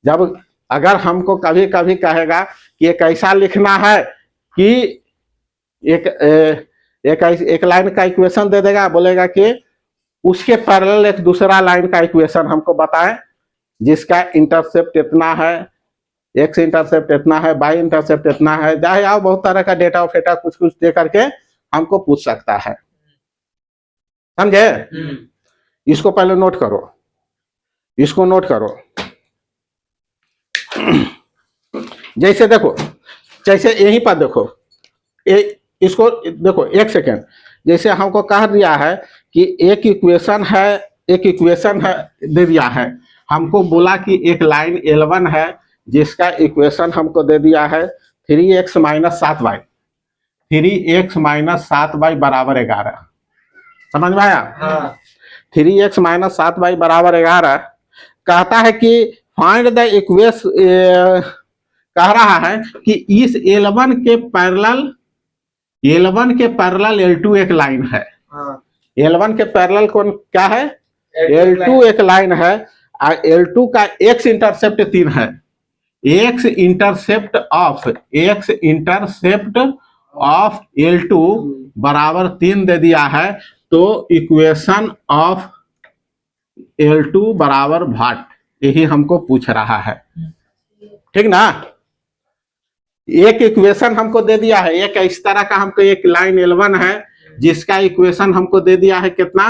जब अगर हमको कभी कभी कहेगा कि एक ऐसा लिखना है कि एक लाइन का इक्वेशन दे देगा, बोलेगा कि उसके पैरेलल एक दूसरा लाइन का इक्वेशन हमको बताएं जिसका इंटरसेप्ट इतना है, एक्स इंटरसेप्ट इतना है, वाई इंटरसेप्ट इतना है, चाहे आप बहुत तरह का डेटा फेटा कुछ कुछ दे करके हमको पूछ सकता है। समझे? इसको पहले नोट करो, इसको नोट करो। जैसे देखो, जैसे यहीं पर देखो, इसको देखो, एक सेकेंड। जैसे हमको कह दिया है कि एक इक्वेशन है दे दिया है, हमको बोला कि एक लाइन L1 है जिसका इक्वेशन हमको दे दिया है 3x - 7y, 3x - 7y बराबर 11। समझ में आया? 3x - 7y बराबर 11 कहता है कि फाइंड द इक्वेशन, कह रहा है कि इस L1 के पैरेलल L2 एक लाइन है। L1 के पैरेलल कौन क्या है? L2 एक लाइन है। L2 का x इंटरसेप्ट 3 है, x इंटरसेप्ट ऑफ L2 बराबर 3 दे दिया है। तो इक्वेशन ऑफ L2 बराबर व्हाट, यही हमको पूछ रहा है, ठीक ना? एक इक्वेशन हमको दे दिया है, एक इस तरह का हमको एक लाइन L1 है जिसका इक्वेशन हमको दे दिया है कितना?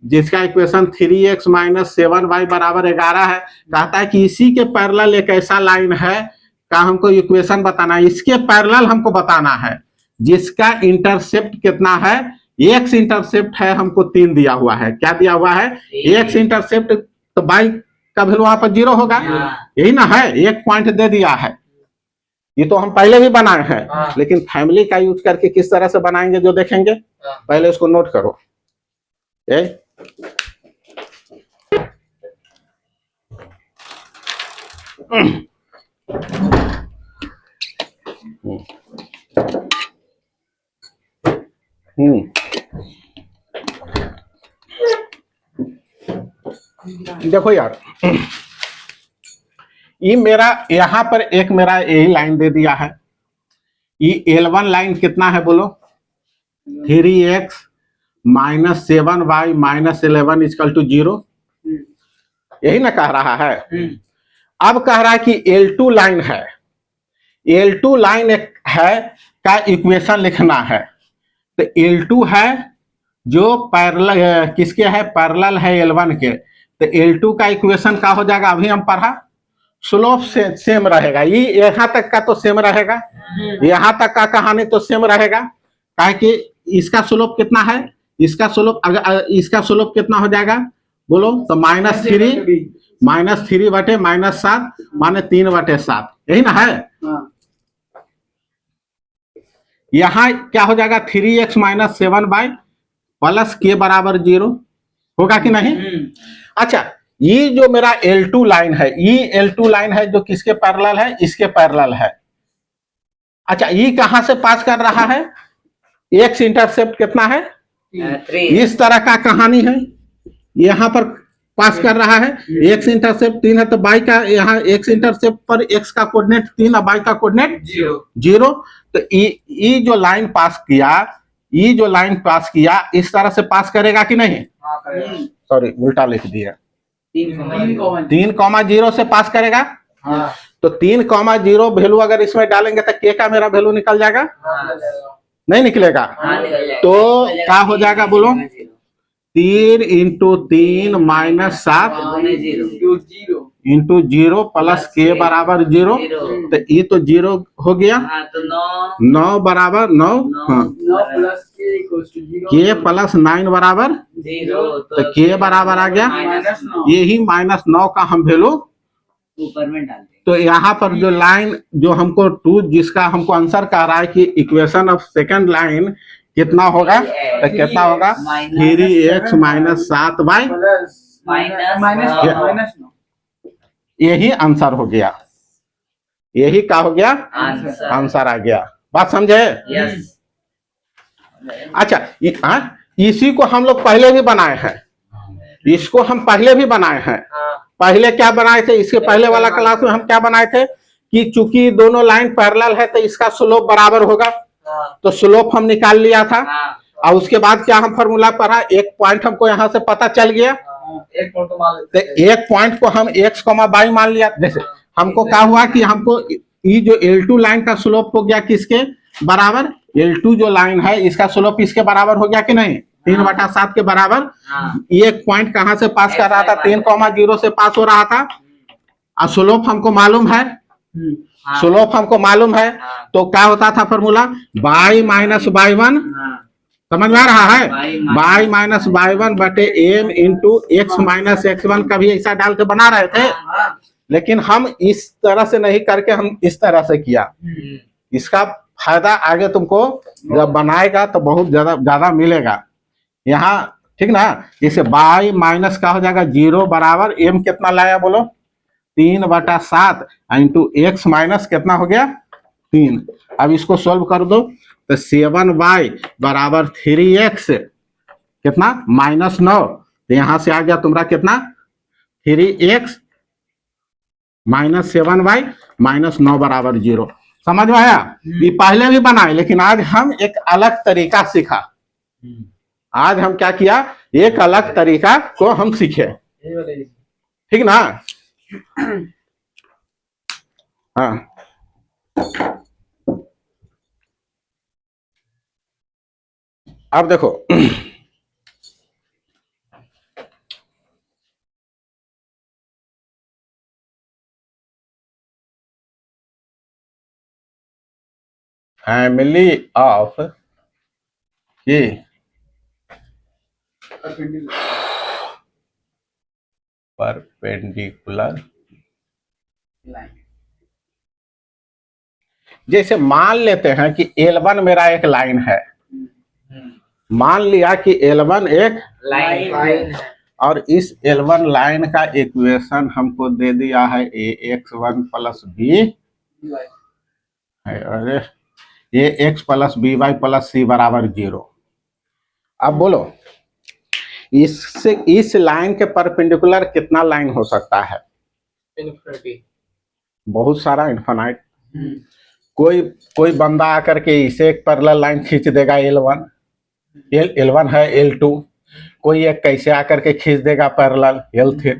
जिसका इक्वेशन 3x माइनस 7y बराबर 11 है। कहता है कि इसी के पैरेलल एक ऐसा लाइन है का हमको इक्वेशन बताना है, इसके पैरेलल हमको बताना है जिसका इंटरसेप्ट कितना है, x इंटरसेप्ट है हमको 3 दिया हुआ है। क्या दिया हुआ है? x इंटरसेप्ट, तो y का वैल्यू वहां पर 0 होगा, यही ना है, एक पॉइंट दे दिया है। ये तो हम पहले भी बनाए हैं, लेकिन फैमिली का यूज करके किस तरह से बनाएंगे जो देखेंगे, पहले इसको नोट करो। देखो यार, ये मेरा यहां पर एक मेरा यही लाइन दे दिया है। ये L1 लाइन कितना है बोलो? 3x minus 7y minus 11 equal to 0, यही ना कह रहा है। अब कह रहा है कि L2 लाइन है, L2 लाइन एक है का इक्वेशन लिखना है। तो L2 है जो पैरेलल किसके है? पैरेलल है L1 के। तो L2 का इक्वेशन क्या हो जाएगा? अभी हम पढ़ा, स्लोप से सेम रहेगा। ये यहां तक का तो सेम रहेगा, यहां तक का कहानी तो सेम रहेगा। काहे कि इसका स्लोप कितना है? इसका स्लोप, अगर इसका स्लोप कितना हो जाएगा बोलो? तो -3 बटे -7 माने 3/7, यही ना है। यहाँ क्या हो जाएगा? 3x माइनस 7y प्लस के बराबर 0 होगा कि नहीं? अच्छा, ये जो मेरा L2 लाइन है, ये L2 लाइन है जो किसके पैरेलल है? इसके पैरेलल है। अच्छा, ये कहां से पास कर रहा है? x इंटरसेप्ट कितना है? 3। इस तरह का कहानी है, यहां पर पास कर रहा है। x इंटरसेप्ट 3 है, तो y का यहाँ x इंटरसेप्ट पर x का कोऑर्डिनेट 3 और y का कोऑर्डिनेट 0। तो ये जो लाइन पास किया, ये जो लाइन पास किया इस तरह से पास करेगा कि नहीं? सॉरी, उल्टा लिख दिया। 3,0 से पास करेगा। तो 3,0 वैल्यू अगर इसमें डालेंगे तो k का मेरा वैल्यू निकल जाएगा, नहीं निकलेगा? तो क्या हो जाएगा बोलो? 3 × 3 माइनस 7 इंटू 0 प्लस के बराबर 0। तो ये तो 0 हो गया, तो 9 बराबर 9, के प्लस 9 बराबर 0, तो के बराबर आ गया, यही -9 का हम वैल्यू ऊपर में डाल देंगे। तो यहाँ पर जो लाइन जो हमको 2 जिसका हमको आंसर कह रहा है कि इक्वेशन ऑफ सेकंड लाइन कितना होगा, तो कितना होगा? 3x माइनस 7y माइनस यही आंसर हो गया, यही क्या हो गया? आंसर आ गया। बात समझे? यस। अच्छा, इसी को हम लोग पहले भी बनाए हैं, इसको हम पहले भी बनाए हैं। पहले क्या बनाए थे? इसके पहले वाला क्लास में हम क्या बनाए थे कि चूंकि दोनों लाइन पैरेलल है तो इसका स्लोप बराबर होगा, तो स्लोप हम निकाल लिया था। और उसके बाद क्या हम फॉर्मूला पढ़ा? एक पॉइंट हमको यहाँ से पता चल गया, तो एक पॉइंट को हम x, y मान लिया। जैसे हमको क्या हुआ कि हमको ये जो L2 लाइन का स्लोप हो गया किसके बराबर? L2 जो लाइन है इसका स्लोप इसके बराबर हो गया कि नहीं? 3/7 के बराबर। एक पॉइंट कहां से पास कर रहा था? 3,0 से पास हो रहा था। और स्लोप हमको मालूम है, स्लोप हमको मालूम है, तो क्या होता था फॉर्मूला? y माइनस y1, समझ में आ रहा है? y माइनस y1 बटे m into x minus x1 कभी ऐसा डाल के बना रहे थे, लेकिन हम इस तरह से नहीं करके हम इस तरह से किया। इसका फायदा आगे तुमको जब बनाएगा तो बहुत ज्यादा मिलेगा यहाँ, ठीक ना? इसे y माइनस का हो जाएगा 0 बराबर m कितना लाया बोलो? 3/7 इंटू x माइनस कितना हो गया? 3। अब इसको सॉल्व कर दो तो 7y बराबर 3x कितना? -9। तो यहां से आ गया तुम्हारा कितना? 3x माइनस 7y -9 बराबर 0। समझ में आया? ये पहले भी बनाए, लेकिन आज हम एक अलग तरीका सीखा। आज हम क्या किया? एक अलग तरीका को हम सीखे, ठीक ना? हाँ, अब देखो फैमिली ऑफ ये परपेंडिकुलर लाइन। जैसे मान लेते हैं कि L1 मेरा एक लाइन है, मान लिया कि L1 एक लाइन है। और इस L1 लाइन का इक्वेशन हमको दे दिया है ax1 प्लस बी है, अरे ax plus B Y plus C बराबर 0। अब बोलो इससे इस लाइन के परपेंडिकुलर कितना लाइन हो सकता है? इनफिनिटी। बहुत सारा, इन्फिनाइट। कोई कोई बंदा आकर के इसे एक पैरेलल लाइन खींच देगा L1, L1 है L2, कोई एक कैसे आकर के खींच देगा पैरेलल L3,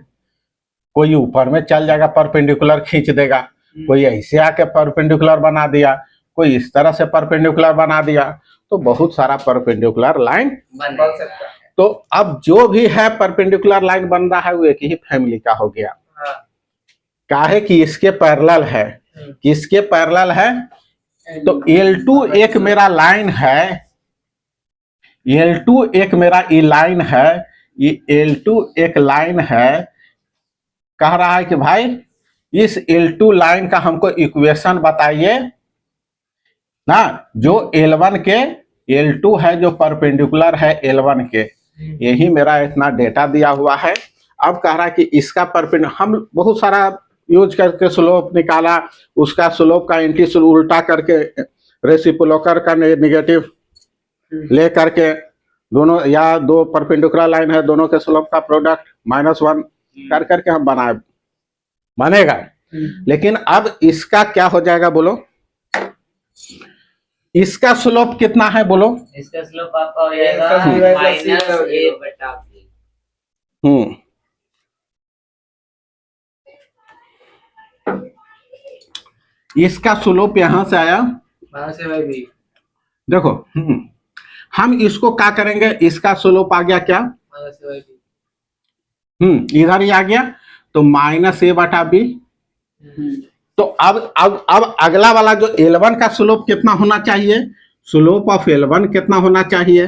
कोई ऊपर में चल जाएगा परपेंडिकुलर खींच देगा, कोई ऐसे आके परपेंडिकुलर बना दिया, कोई इस तरह से परपेंडिकुलर बना दिया, तो बहुत सारा परपेंडिकुलर लाइन बन सकता है। तो अब जो भी है परपेंडिकुलर लाइन बन रहा है वो एक ही फैमिली का हो गया। काहे कि इसके पैरेलल है, किसके पैरेलल है? तो L2 एक मेरा लाइन है, L2 एक मेरा ई लाइन है, ये L2 एक लाइन है। कह रहा है कि भाई इस L2 लाइन का हमको इक्वेशन बताइए ना, जो L1 के L2 है जो परपेंडिकुलर है L1 के, यही मेरा इतना डेटा दिया हुआ है। अब कह रहा है कि इसका परपेंडिकुलर हम बहुत सारा यूज करके स्लोप निकाला, उसका स्लोप का एंटी उल्टा करके रेसिप्रोकल का नेगेटिव ले करके दोनों या दो परपेंडिकुलर लाइन है दोनों के स्लोप का प्रोडक्ट -1 कर करके हम बनेगा। लेकिन अब इसका क्या हो जाएगा बोलो? इसका स्लोप कितना है बोलो? इसका स्लोप आपका हो जाएगा -a/b। इसका स्लोप यहां से आया -a/b। देखो हम इसको क्या करेंगे, इसका स्लोप आ गया क्या? -a/b। इधर ही आ गया तो -a/b। तो अब अगला वाला जो L1 का स्लोप कितना होना चाहिए? स्लोप ऑफ L1 कितना होना चाहिए?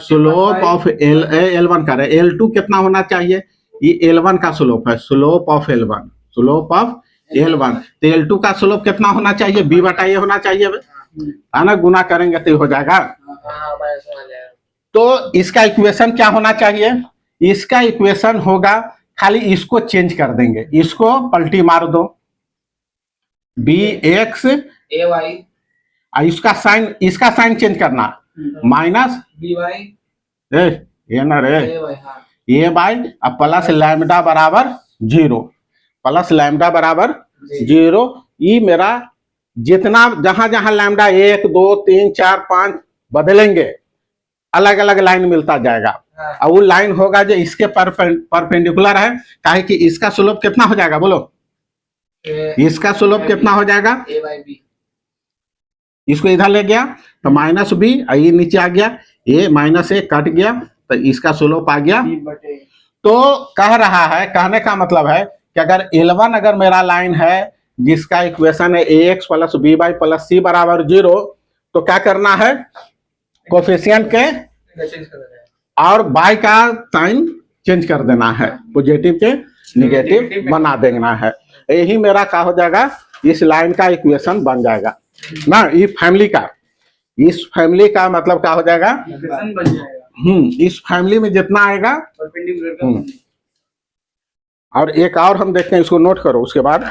स्लोप ऑफ L1 का L2 कितना होना चाहिए? ये L1 का स्लोप है, slope of L1, slope of L1। तो L2 का स्लोप कितना होना चाहिए? b बटा ये होना चाहिए है ना, गुना करेंगे तो हो जाएगा। तो इसका इक्वेशन क्या होना चाहिए? इसका इक्वेशन होगा, खाली इसको चेंज कर देंगे, इसको पलटी मार दो, bx ay, इसका साइन चेंज करना, माइनस by ये ना रे a/y। ए बाई अब प्लस लैम्डा बराबर 0, प्लस लैम्डा बराबर 0। ये मेरा जितना जहां जहां लैम्डा 1 2 3 4 5 बदलेंगे अलग अलग लाइन मिलता जाएगा। और वो लाइन होगा जो इसके परपेंडिकुलर है, काहे कि इसका स्लोप कितना हो जाएगा बोलो? इसका स्लोप कितना हो जाएगा? a/b। इसको इधर ले गया तो -b, ये नीचे आ गया, a कट गया तो इसका स्लोप आ गया। तो कह रहा है, कहने का मतलब है कि अगर L1 अगर मेरा लाइन है जिसका इक्वेशन है ax plus B Y plus C बराबर 0, तो क्या करना है? कोफिशिएंट के और बाई का साइन चेंज कर देना है, पॉजिटिव के निगेटिव बना देना है। यही मेरा क्या हो जाएगा? इस लाइन का इक्वेशन बन जाएगा ना। ये फैमिली का, इस फैमिली का मतलब क्या हो जाएगा? इस फैमिली में जितना आएगा और एक और हम देखते हैं, इसको नोट करो उसके बाद।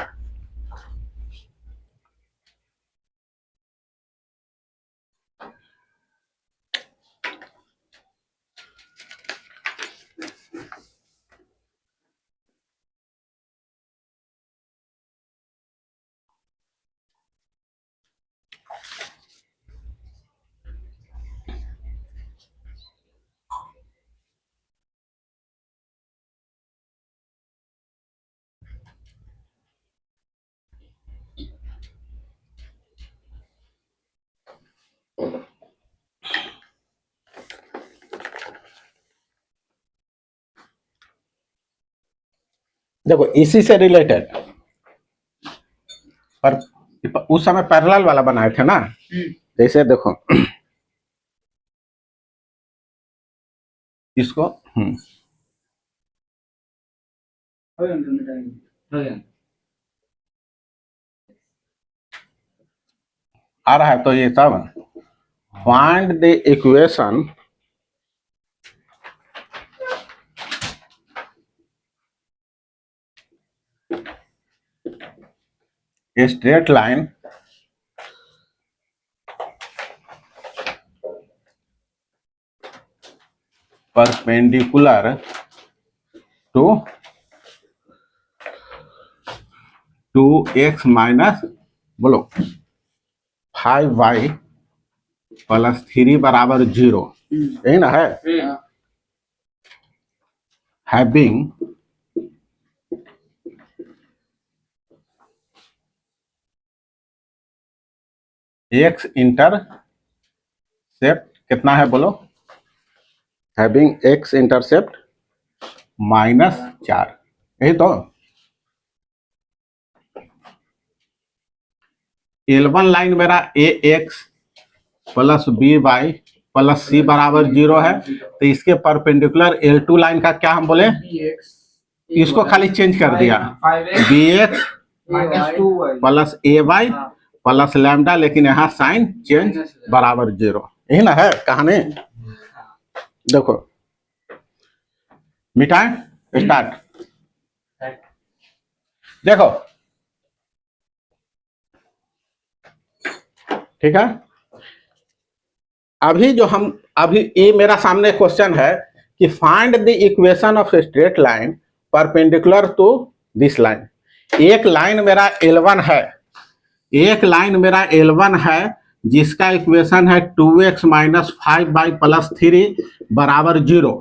देखो इसी से रिलेटेड उस समय पैरेलल वाला बनाए थे ना, जैसे देखो इसको हो गया। आ रहा है, तो ये तब find the equation a straight line perpendicular to 2x minus बोलो 5y प्लस 3 बराबर 0, यही ना है। हैविंग x इंटरसेप्ट कितना है बोलो, हैविंग x इंटरसेप्ट -4, यही तो। L1 लाइन मेरा ax plus by plus c बराबर 0 है, तो इसके परपेंडिकुलर L2 लाइन का क्या हम बोले, इसको खाली चेंज कर दिया, bx plus ay plus lambda, लेकिन यहाँ साइन चेंज बराबर 0, यही ना है कहानी। देखो मिटाए, स्टार्ट। देखो ठीक है, अभी ये मेरा सामने क्वेश्चन है कि find the equation of straight line perpendicular to this line. एक लाइन मेरा L1 है, एक लाइन मेरा L1 है जिसका इक्वेशन है 2x माइनस 5y प्लस 3 बराबर 0।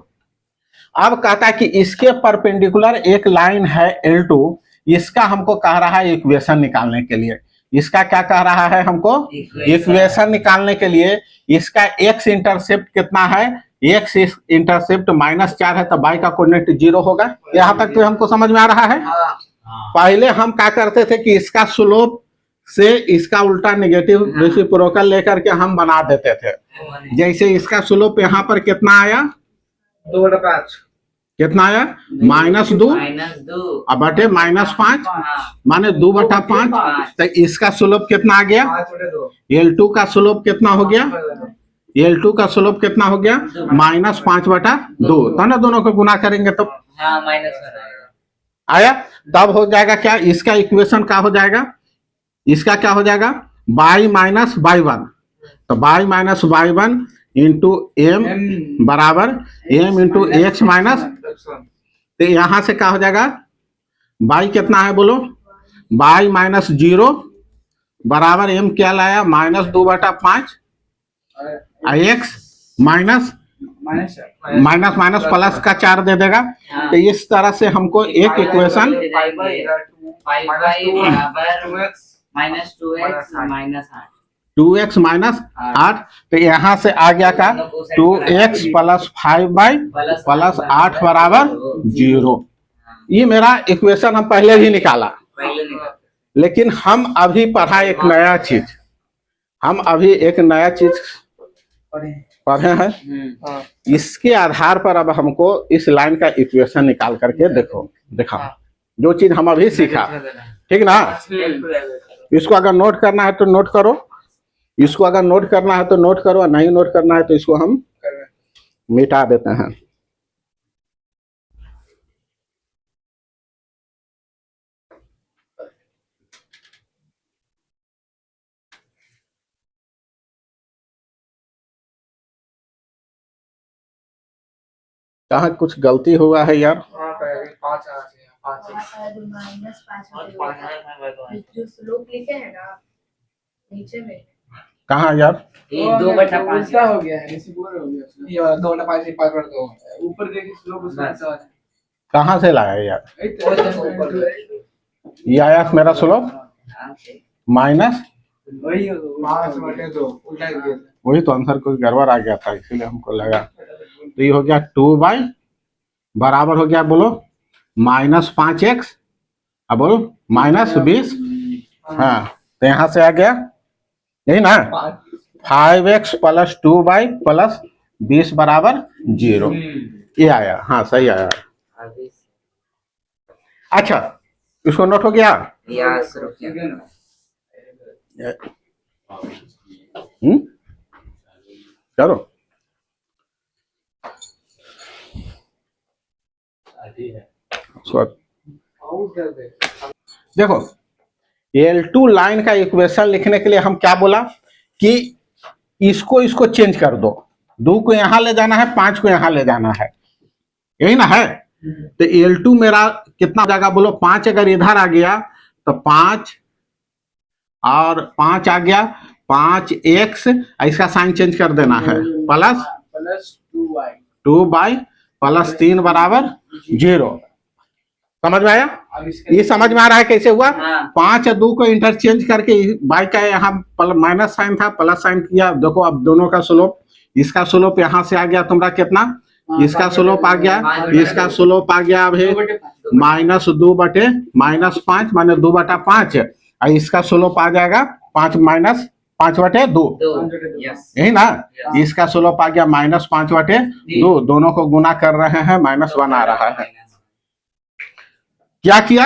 अब कहता है कि इसके परपेंडिकुलर एक लाइन है L2, इसका हमको कह रहा है इक्वेशन निकालने के लिए। इसका क्या कह रहा है हमको, इक्वेशन निकालने के लिए। इसका x इंटरसेप्ट कितना है, x इंटरसेप्ट -4 है, तो y का कोऑर्डिनेट 0 होगा। यहाँ तक तो हमको समझ में आ रहा है। पहले हम क्या करते थे कि इसका स्लोप से इसका उल्टा नेगेटिव रेसिप्रोकल लेकर के हम बना देते थे। जैसे इसका स्लोप यहाँ पर कितना आया, 2/5 कितना आया, -2 अब बटे -5 माने 2/5। तो इसका स्लोप कितना आ गया, 5/2 L2 का स्लोप कितना हो गया, L2 का स्लोप कितना हो गया, -5/2। तो ना दोनों को गुना करेंगे तो आया, तब हो जाएगा क्या, इसका इक्वेशन क्या हो जाएगा, इसका क्या हो जाएगा, y माइनस y1, तो y minus y1 into m बराबर m इंटू एक्स माइनस, तो यहां से क्या हो जाएगा, y कितना है बोलो, y माइनस 0 बराबर m क्या लाया, -2/5, x माइनस माइनस प्लस का 4 दे देगा। तो इस तरह से हमको एक इक्वेशन -2x -8, तो यहाँ से आ गया का 2x प्लस 5y प्लस 8 बराबर 0। ये मेरा इक्वेशन हम पहले ही निकाला, लेकिन हम अभी पढ़ा एक नया चीज, हम अभी एक नया चीज पढ़े हैं। इसके आधार पर अब हमको इस लाइन का इक्वेशन निकाल करके देखा जो चीज हम अभी सीखा, ठीक ना। इसको अगर नोट करना है तो नोट करो, इसको अगर नोट करना है तो नोट करो, और नहीं नोट करना है तो इसको हम मिटा देते हैं। कहाँ कुछ गलती हुआ है यार, जो स्लोप लिखे हैं ना नीचे में, कहाँ यार, 2/5 हो गया है, ये 2/5 से 5/2 ऊपर देखिए स्लोप उसका कैसा है। कहाँ से लाया यार, ये आया मेरा स्लोप माइनस, वही 5/2 उल्टा ही दिया। वही तो आंसर कुछ गड़बड़ आ गया था, इसीलिए हमको लगा। तो ये हो गया 2y बराबर हो गया बोलो -5x, अब बोलो -20, हाँ तो यहां से आ गया यही ना, 5x प्लस 2y प्लस 20 बराबर 0, ये आया। हाँ सही आया। अभी अच्छा इसको नोट हो गया। यस रुकिए करो। देखो L2 लाइन का इक्वेशन लिखने के लिए हम क्या बोला कि इसको इसको चेंज कर दो, 2 को यहां ले जाना है, 5 को यहां ले जाना है, यही ना है। तो L2 मेरा कितना हो जाएगा बोलो, 5 अगर इधर आ गया तो 5 और 5 आ गया, 5x, इसका साइन चेंज कर देना है, plus plus 2y 2y plus 3 बराबर 0। समझ में आया? अब इसके ये समझ में आ रहा है कैसे हुआ? हाँ। 5 और 2 को इंटरचेंज करके y का यहाँ माइनस साइन था, प्लस साइन किया। देखो अब दोनों का स्लोप, इसका स्लोप यहाँ से आ गया तुम्हारा कितना, इसका स्लोप आ गया, इसका स्लोप आ गया अभी -2 माइनस 5 माने 2/5, और इसका स्लोप आ जाएगा 5 माइनस 5/2, दो यस यही ना। इसका स्लोप आ गया -5/2, दोनों को गुना कर रहे हैं, -1 आ रहा है। क्या किया,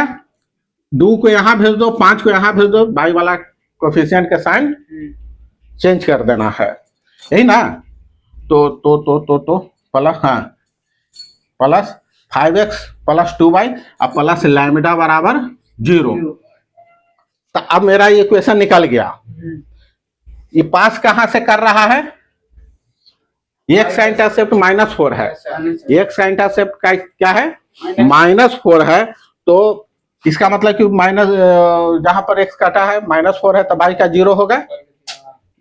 2 को यहाँ भेज दो, 5 को यहाँ भेज दो, बाई वाला कोफिशिएंट का साइन चेंज कर देना है, यही ना। तो प्लस, हाँ प्लस 5x प्लस 2y और प्लस लैम्डा बराबर 0। तो अब मेरा ये इक्वेशन निकल गया। ये पास कहां से कर रहा है, x का इंटरसेप्ट -4 है, x का इंटरसेप्ट का क्या है -4 है, तो इसका मतलब कि माइनस जहां पर x काटा है -4 है तो y का 0 होगा।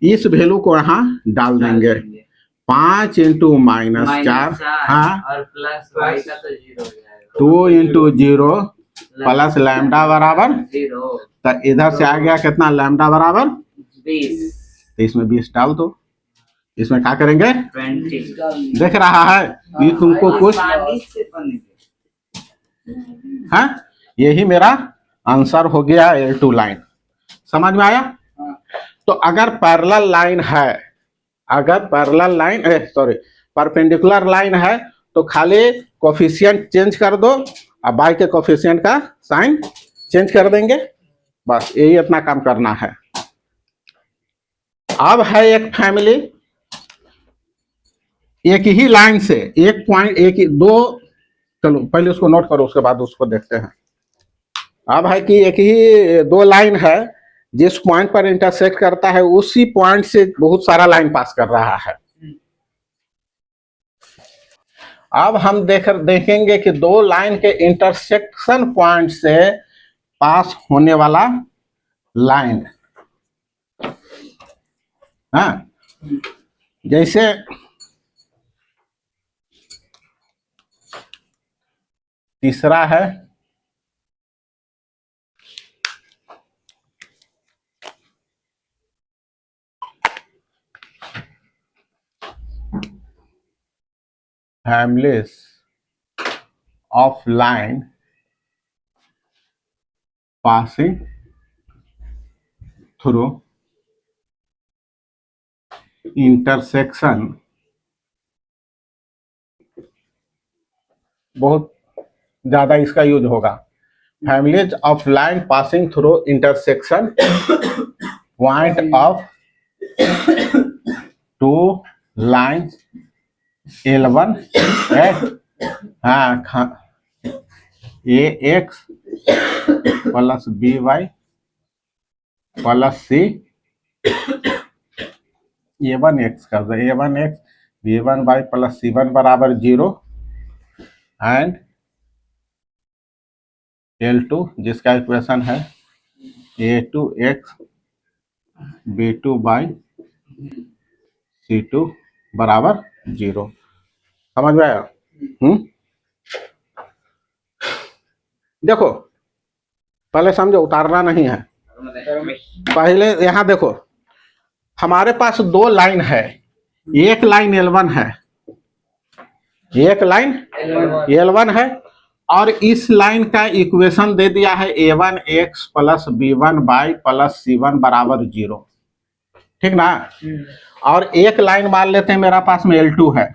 इस वैल्यू को यहाँ डाल देंगे, 5 इंटू -4, हाँ, और प्लस y का तो 0 हो जाएगा, 2 इंटू 0 प्लस लैम्डा बराबर 0 तो इधर से आ गया कितना, लैम्डा बराबर 20 तो इसमें 20 डाल दो। इसमें क्या करेंगे, 20 देख रहा है ये तुमको कुछ पानी से बने है। यही मेरा आंसर हो गया L2 लाइन। समझ में आया? तो अगर पैरेलल लाइन है, अगर पैरेलल लाइन परपेंडिकुलर लाइन है तो खाली कोफिशिएंट चेंज कर दो और बाई के कोफिशिएंट का साइन चेंज कर देंगे, बस यही अपना काम करना है। अब है एक फैमिली, एक ही लाइन से एक पॉइंट, एक ही दो, चलो पहले उसको नोट करो उसके बाद उसको देखते हैं। अब है कि एक ही 2 लाइन है, जिस पॉइंट पर इंटरसेक्ट करता है उसी पॉइंट से बहुत सारा लाइन पास कर रहा है। अब हम देखेंगे कि 2 लाइन के इंटरसेक्शन पॉइंट से पास होने वाला लाइन, हाँ, जैसे तीसरा है families of line passing through intersection, बहुत ज्यादा इसका यूज होगा। Families of line passing through intersection point of 2 line L1 है, हाँ, AX plus BY plus C A1X कर दो, A1X B1Y प्लस C1 बराबर 0 एंड L2 जिसका इक्वेशन है A2X B2Y C2 बराबर 0। समझ में आया? देखो पहले समझो, उतारना नहीं है। पहले यहां देखो, हमारे पास 2 लाइन है, एक लाइन L1 है, एक लाइन L1 है, और इस लाइन का इक्वेशन दे दिया है a1x plus b1y plus c1 बराबर 0, ठीक ना। और एक लाइन मान लेते हैं मेरा पास में L2 है,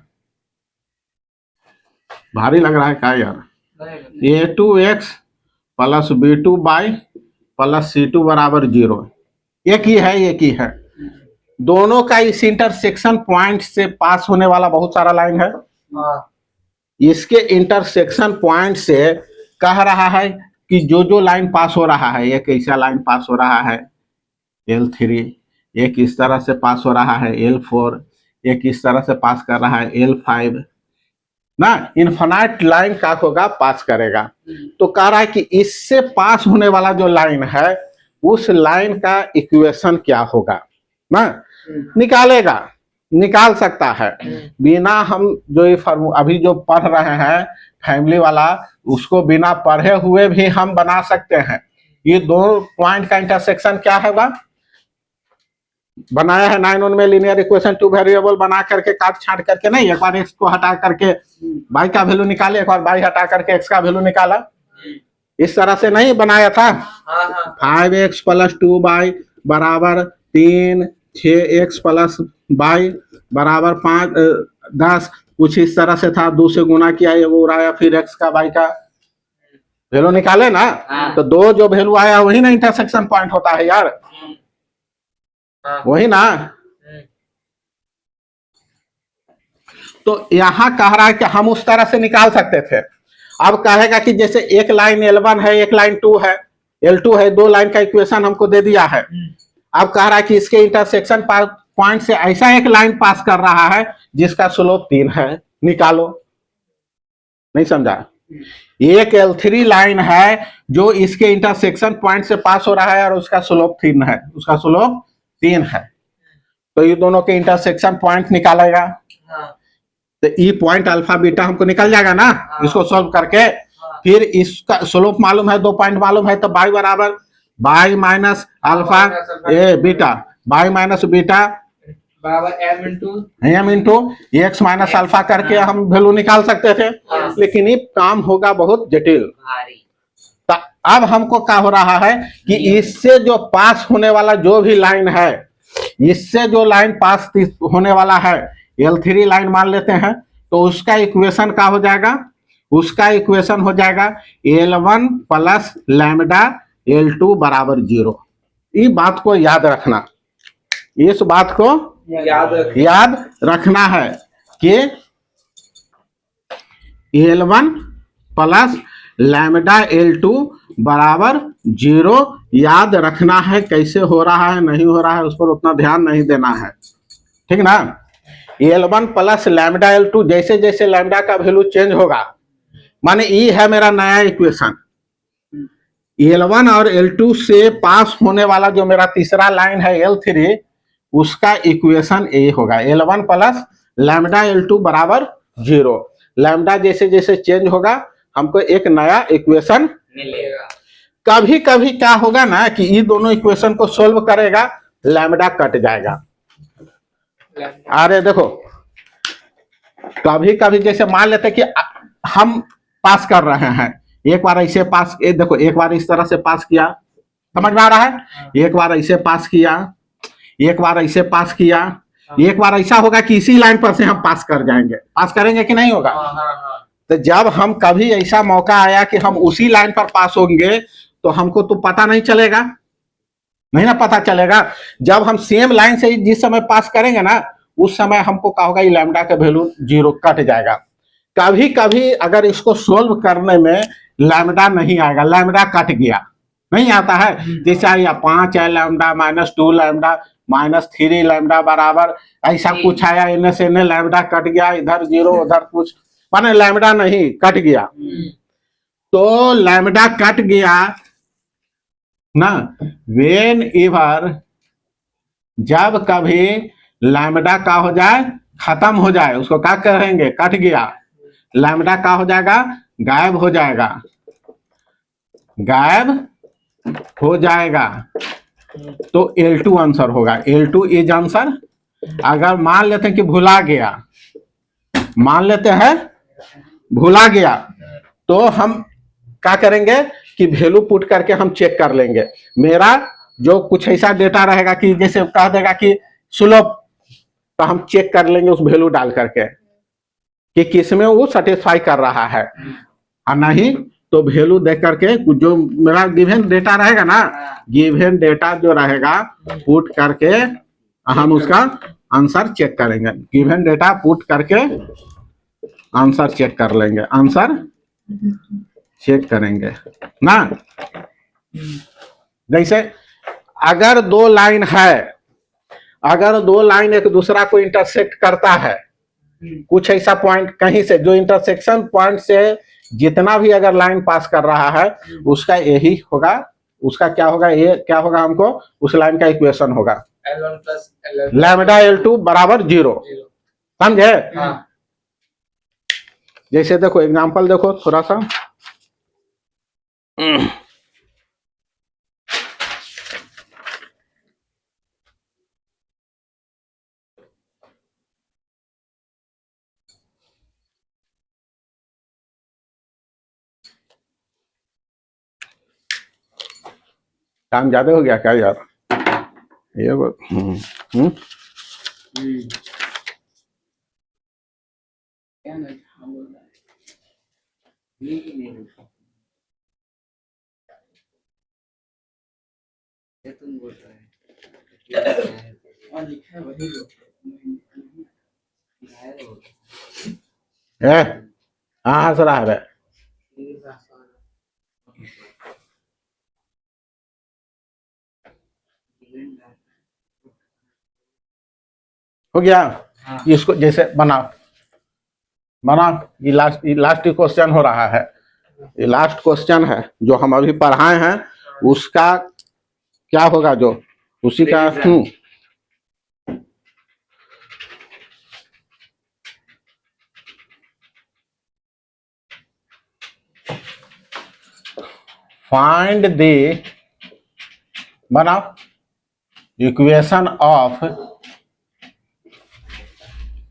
भारी लग रहा है क्या यार, a2x plus b2y plus c2 बराबर 0, एक ही है। दोनों का इस इंटरसेक्शन पॉइंट से पास होने वाला बहुत सारा लाइन है। इसके इंटरसेक्शन पॉइंट से कह रहा है कि जो लाइन पास हो रहा है, एक ऐसा लाइन पास हो रहा है L3, एक इस तरह से पास हो रहा है L4, एक इस तरह से पास कर रहा है L5 ना, इनफिनाइट लाइन का होगा पास करेगा। तो कह रहा है कि इससे पास होने वाला जो लाइन है उस लाइन का इक्वेशन क्या होगा ना, निकालेगा, निकाल सकता है बिना हम जो ये अभी जो पढ़ रहे हैं फैमिली वाला, उसको बिना पढ़े हुए भी हम बना सकते हैं। ये दो पॉइंट का इंटरसेक्शन क्या होगा, बनाया है 9 में लीनियर इक्वेशन, टू वेरिएबल बना करके काट छाट करके नहीं, एक बार एक्स को हटा करके वाई का वैल्यू निकाले, एक बार वाई हटा करके एक्स का वैल्यू निकाला, इस तरह से नहीं बनाया था। 5x प्लस 2y बराबर 3, 6x प्लस y बराबर 5, 10, कुछ इस तरह से था, 2 से गुना किया, ये वो उड़ाया, फिर x का y का वैल्यू निकाले ना। तो दो जो वैल्यू आया वही ना इंटरसेक्शन पॉइंट होता है यार, वही ना। तो यहां कह रहा है कि हम उस तरह से निकाल सकते थे। अब कहेगा कि जैसे एक लाइन L1 है, एक लाइन 2 है, L2 है, दो लाइन का इक्वेशन हमको दे दिया है। अब कह रहा है कि इसके इंटरसेक्शन पॉइंट से ऐसा एक लाइन पास कर रहा है जिसका स्लोप 3 है, निकालो। नहीं समझा? एक L3 लाइन है जो इसके इंटरसेक्शन पॉइंट से पास हो रहा है और उसका स्लोप 3 है, उसका स्लोप 3 है। तो ये दोनों के इंटरसेक्शन पॉइंट निकालेगा। तो ई पॉइंट अल्फा बीटा हमको निकल जाएगा ना, इसको सॉल्व करके। फिर इसका स्लोप मालूम है, 2 पॉइंट मालूम है, तो y बराबर y माइनस अल्फा ए बीटा, y माइनस बीटा बराबर m into x minus alpha करके हम वैल्यू निकाल सकते थे, लेकिन ये काम होगा बहुत जटिल। तो अब हमको क्या हो रहा है कि इससे जो पास होने वाला जो भी लाइन है, इससे जो लाइन पास होने वाला है L3 लाइन मान लेते हैं, तो उसका इक्वेशन क्या हो जाएगा, उसका इक्वेशन हो जाएगा L1 प्लस लैम्डा L2 बराबर 0। ये बात को याद रखना, इस बात को याद रखना है कि L1 प्लस लैम्डा L2 बराबर 0 याद रखना है। कैसे हो रहा है नहीं हो रहा है उस पर उतना ध्यान नहीं देना है, ठीक ना। L1 प्लस लैम्डा L2, जैसे जैसे लैम्डा का वैल्यू चेंज होगा, माने ये है मेरा नया इक्वेशन, L1 और L2 से पास होने वाला जो मेरा तीसरा लाइन है L3, उसका इक्वेशन ये होगा L1 प्लस लैम्डा L2 बराबर 0। लैम्डा जैसे जैसे चेंज होगा हमको एक नया इक्वेशन मिलेगा। कभी कभी क्या होगा ना कि ये दोनों इक्वेशन को सोल्व करेगा, लैम्डा कट जाएगा। अरे देखो, कभी कभी जैसे मान लेते कि हम पास कर रहे हैं, एक बार ऐसे पास, देखो एक बार इस तरह से पास किया, समझ में आ रहा है, एक बार ऐसे पास किया, एक बार ऐसे पास किया, एक बार ऐसा होगा कि इसी लाइन पर से हम पास कर जाएंगे, पास करेंगे कि नहीं होगा। तो जब हम कभी ऐसा मौका आया कि हम उसी लाइन पर पास होंगे तो हमको तो पता नहीं चलेगा, नहीं ना पता चलेगा। जब हम सेम लाइन से जिस समय पास करेंगे ना, उस समय हमको क्या होगा, ये लैम्डा का वैल्यू 0 कट जाएगा। कभी कभी अगर इसको सोल्व करने में लैम्डा नहीं आएगा, लैम्डा कट गया, नहीं आता है, जैसे या 5 है lambda minus 2 lambda minus 3 lambda बराबर ऐसा कुछ आया, इन्हें से इन्हें लैम्डा कट गया, इधर 0 उधर कुछ, माने लैम्डा नहीं कट गया। तो लैम्डा कट गया ना, वेन एवर जब कभी लैम्डा का हो जाए, खत्म हो जाए, उसको क्या कहेंगे, कट गया, लैम्डा का हो जाएगा, गायब हो जाएगा, गायब हो जाएगा। तो L2 आंसर होगा, L2 इज आंसर। अगर मान लेते हैं कि भुला गया, मान लेते हैं भुला गया, तो हम क्या करेंगे कि वैल्यू पुट करके हम चेक कर लेंगे। मेरा जो कुछ ऐसा डेटा रहेगा कि जैसे कह देगा कि स्लोप, तो हम चेक कर लेंगे उस वैल्यू डाल करके कि किसमें वो सेटिस्फाई कर रहा है, और नहीं तो वैल्यू देख करके जो मेरा गिवन डेटा रहेगा ना, गिवन डेटा जो रहेगा पुट करके हम उसका आंसर चेक करेंगे। गिवन डेटा पुट करके आंसर चेक कर लेंगे, आंसर चेक करेंगे ना। जैसे अगर दो लाइन है, अगर दो लाइन एक दूसरा को इंटरसेक्ट करता है, कुछ ऐसा पॉइंट कहीं से जो इंटरसेक्शन पॉइंट से जितना भी अगर लाइन पास कर रहा है उसका यही होगा, उसका क्या होगा, ये क्या होगा, हमको उस लाइन का इक्वेशन होगा L1 plus L2 lambda L2 बराबर 0। समझे? हाँ जैसे देखो एग्जांपल देखो थोड़ा सा, काम ज्यादा हो गया क्या यार? ये क्या नहीं हाँ बोल रहा है नहीं नहीं ये तुम बोल रहे और लिखा है वही जो है। हाँ हंस रहा है। हो गया? हाँ। इसको जैसे बनाओ बनाओ, ये लास्ट क्वेश्चन हो रहा है, ये लास्ट क्वेश्चन है जो हम अभी पढ़ाए हैं, उसका क्या होगा जो उसी का फाइंड द बनाओ equation of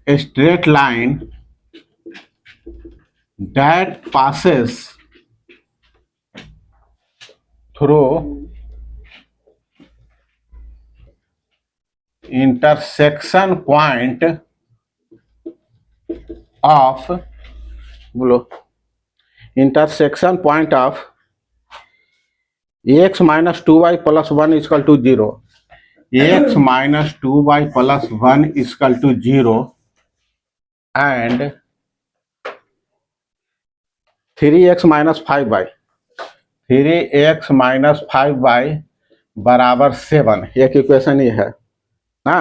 a straight line that passes through intersection point of बोलो intersection point of x minus 2y plus 1 is equal to 0, x minus 2y plus 1 is equal to 0 and 3x minus 5y, 3x minus 5y बराबर 7, एक equation ये है ना।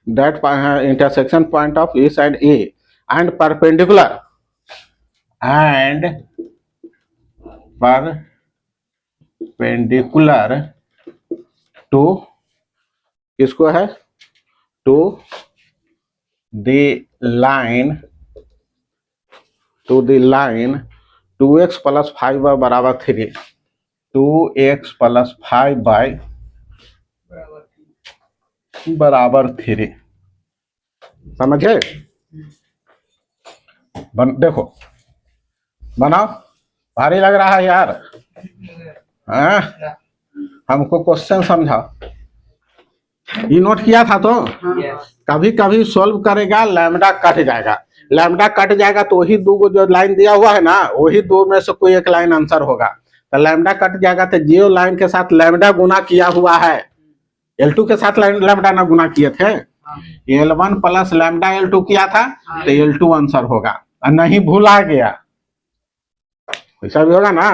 That intersection point of E side A and perpendicular to किसको है, to the line 2x plus 5y बराबर 3, 2x plus 5y बराबर 3। समझे? देखो बनाओ, भारी लग रहा है यार? हाँ? हमको क्वेश्चन समझाओ, ये नोट किया था तो कभी कभी सॉल्व करेगा लैम्डा कट जाएगा, लैम्डा कट जाएगा तो वही दो जो लाइन दिया हुआ है ना, वही दो में से कोई एक लाइन आंसर होगा। तो लैम्डा कट जाएगा तो जो लाइन के साथ लैम्डा गुना किया हुआ है, L2 के साथ लैम्डा ना गुना किए थे, L1 प्लस लैम्डा L2 किया था तो L2 आंसर होगा, और नहीं भूला गया ऐसा भी होगा ना।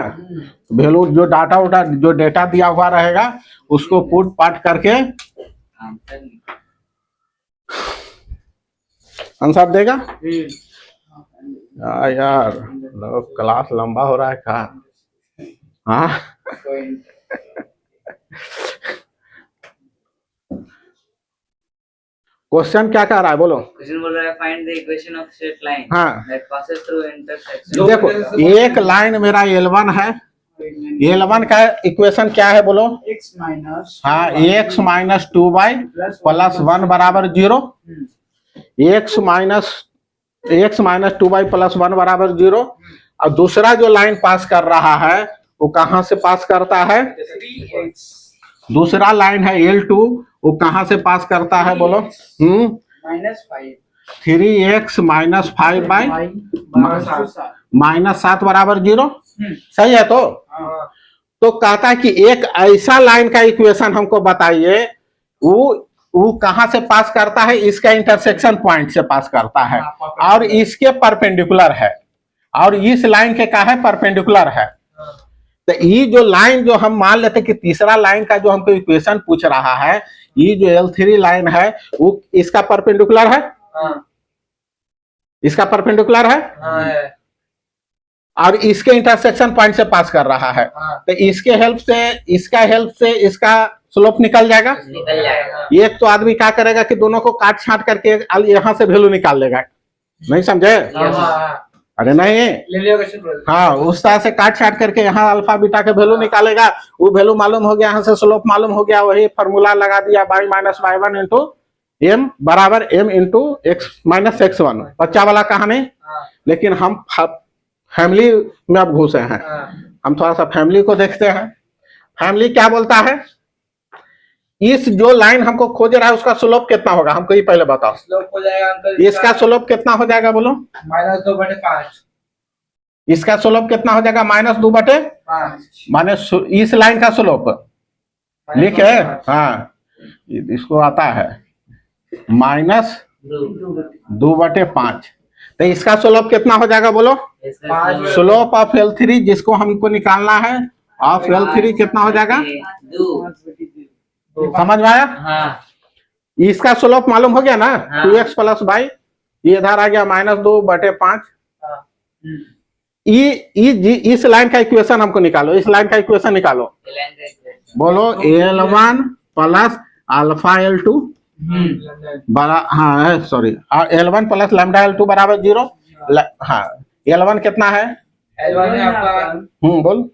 वैल्यू जो डाटा जो डेटा दिया हुआ रहेगा उसको पुट पाट करके आंसर देगा। यार क्लास लंबा हो रहा है क्या? हाँ क्वेश्चन क्या कह रहा है बोलो? क्वेश्चन बोल रहा है find the equation of straight line हाँ। That passes through intersection. देखो एक लाइन मेरा L1 है, L1 का इक्वेशन क्या है बोलो? x माइनस हाँ x माइनस 2y प्लस 1 बराबर 0, x माइनस 2y प्लस 1 बराबर 0 और दूसरा जो लाइन पास कर रहा है वो कहां से पास करता है? 3x दूसरा लाइन है L2, वो कहां से पास करता है बोलो? -5 3x माइनस 5 बाई -7 -7 बराबर 0। सही है तो? हाँ तो कहता है कि एक ऐसा लाइन का इक्वेशन हमको बताइए वो कहां से पास करता है? इसका इंटरसेक्शन पॉइंट से पास करता है और इसके परपेंडिकुलर है, और इस लाइन के का है? परपेंडिकुलर है। तो ये जो लाइन जो हम मान लेते कि तीसरा लाइन का जो हमको इक्वेशन पूछ रहा है, ये जो L3 लाइन है वो इसका परपेंडिकुलर है, हाँ इसका परपेंडिकुलर है हाँ है और इसके इंटरसेक्शन पॉइंट से पास कर रहा है। हाँ तो इसके हेल्प से इसका स्लोप निकल जाएगा। निकल जाएगा। एक तो आदमी क्या करेगा कि दोनों को काट छाट करके यहाँ से वैल्यू निकाल लेगा, नहीं समझे? अरे नहीं, ले लिया क्वेश्चन। हाँ उस तरह से काट छाट करके यहाँ अल्फा बीटा के वैल्यू निकालेगा। वो वैल्यू मालूम हो गया, यहाँ से स्लोप मालूम हो गया, वही फॉर्मूला लगा दिया y minus y1 into m बराबर m into x minus x1। बच्चा वाला कहानी। लेकिन हम फैमिली में अब घुसे हैं, हम थोड़ा सा फैमिली को देखते हैं। फैमिली क्या बोलता है? इस जो लाइन हमको खोज रहा है उसका स्लोप कितना होगा हमको ये पहले बताओ। स्लोप हो जाएगा अंकल इसका स्लोप कितना हो जाएगा बोलो? -2/5 इसका स्लोप कितना हो जाएगा? -2/5 माने इस लाइन का स्लोप लिखे। हाँ इसको आता है -2/5। तो इसका स्लोप कितना हो जाएगा बोलो? स्लोप ऑफ L3 जिसको हमको निकालना है, ऑफ L3 कितना हो जाएगा? समझ में आया? हाँ इसका स्लोप मालूम हो गया ना? हाँ। 2x प्लस y, ये इधर आ गया -2/5। इस लाइन का इक्वेशन हमको निकालो, इस लाइन का इक्वेशन निकालो। बोलो L1 प्लस अल्फा L2 बरा, हाँ sorry, L1 plus lambda L2 बराबर 0। हाँ L1 कितना है? L1 है आपका बोल।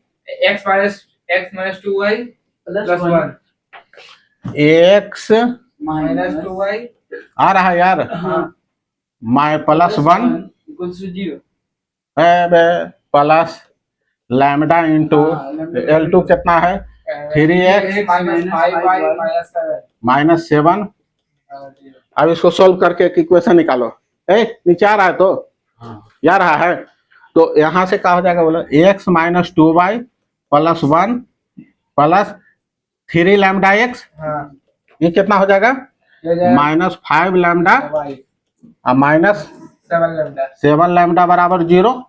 x minus 2y plus 1 x minus 2y आ रहा है यार, माई plus 1 equals to 0 plus lambda into L2 कितना है? 3x minus 5y minus 7 minus 7। अब इसको सोल्व करके एक इक्वेशन निकालो। नीचे आ रहा है तो आ रहा है, तो यहाँ से क्या हो जाएगा बोलो? x minus 2y plus 1 plus 3 lambda x, ये कितना हो जाएगा? -5 लैम्डा माइनस 7 लैम्डा बराबर 0।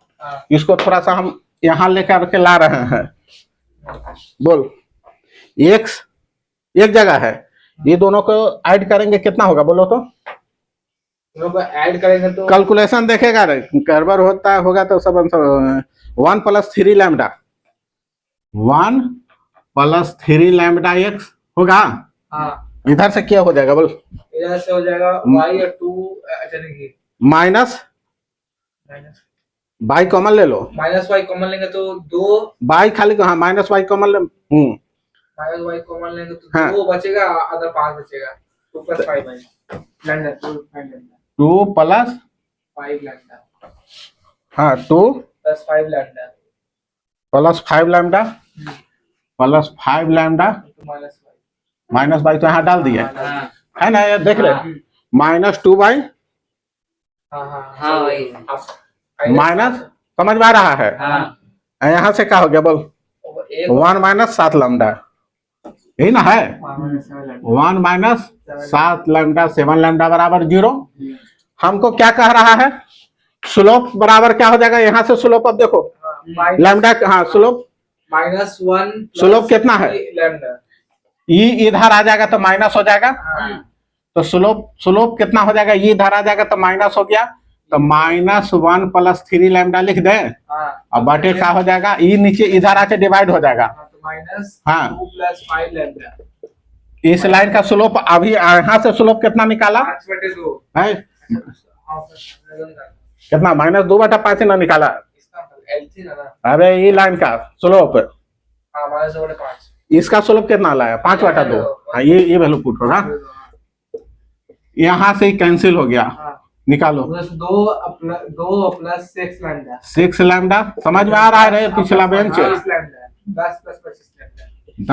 इसको थोड़ा सा हम यहाँ लेकर के ला रहे हैं। बोल x एक जगह है, ये दोनों को ऐड करेंगे कितना होगा बोलो तो? ऐड करेंगे तो कैलकुलेशन देखेगा रे, गड़बड़ होता होगा तो सब answer 1 plus 3 lambda 1 plus 3 lambda x होगा। इधर से क्या हो जाएगा बोल? इधर से हो जाएगा y और 2 चलेंगे माइनस बाई कॉमन ले लो, -y कॉमन लेंगे तो 2 बाई खाली हाँ माइनस वाई कॉमन ले। -y कॉमन लेंगे तो हाँ। 2 बचेगा, अगर 5 बचेगा 2 + 5 लैम्डा 2 प्लस 5 लैम्डा हाँ 2 + 5 lambda plus 5 lambda plus 5 lambda minus by तो यहाँ डाल दिया है ना, ये देख रहे -2/, हाँ वही माइनस समझ में आ रहा है। हाँ यहाँ से क्या हो गया बोल? 1 माइनस 7 लैम्डा, यही ना है। 1 माइनस 7 लैम्डा 7 लैम्डा बराबर 0। हमको क्या कह रहा है? स्लोप बराबर क्या हो जाएगा? यहाँ से स्लोप अब देखो लैम्डा, हाँ स्लोप -1 स्लोप कितना है? लैम्डा ये इधर आ जाएगा तो माइनस हो जाएगा, तो स्लोप कितना हो जाएगा? ये इधर आ जाएगा तो माइनस हो गया, तो -1 प्लस 3 लैम्डा लिख दे। अब बटे क्या हो जाएगा? ये नीचे इधर आके डिवाइड हो जाएगा, हाँ। 2 + 5 लैम्डा इस लाइन का स्लोप अभी यहाँ से स्लोप कितना निकाला 5/2 है? कितना? -2/5 ना निकाला। L3 ना अरे ये लाइन का स्लोप, -2/5 इसका स्लोप कितना लाया? 5/2। हाँ ये वैल्यू पुट होगा, यहाँ से ही कैंसिल हो गया। निकालो। प्लस दो प्लस 6 लैम्डा 6 लैम्डा समझ में आ रहा है रे पिछला bench? 10 lambda 10 plus 25 lambda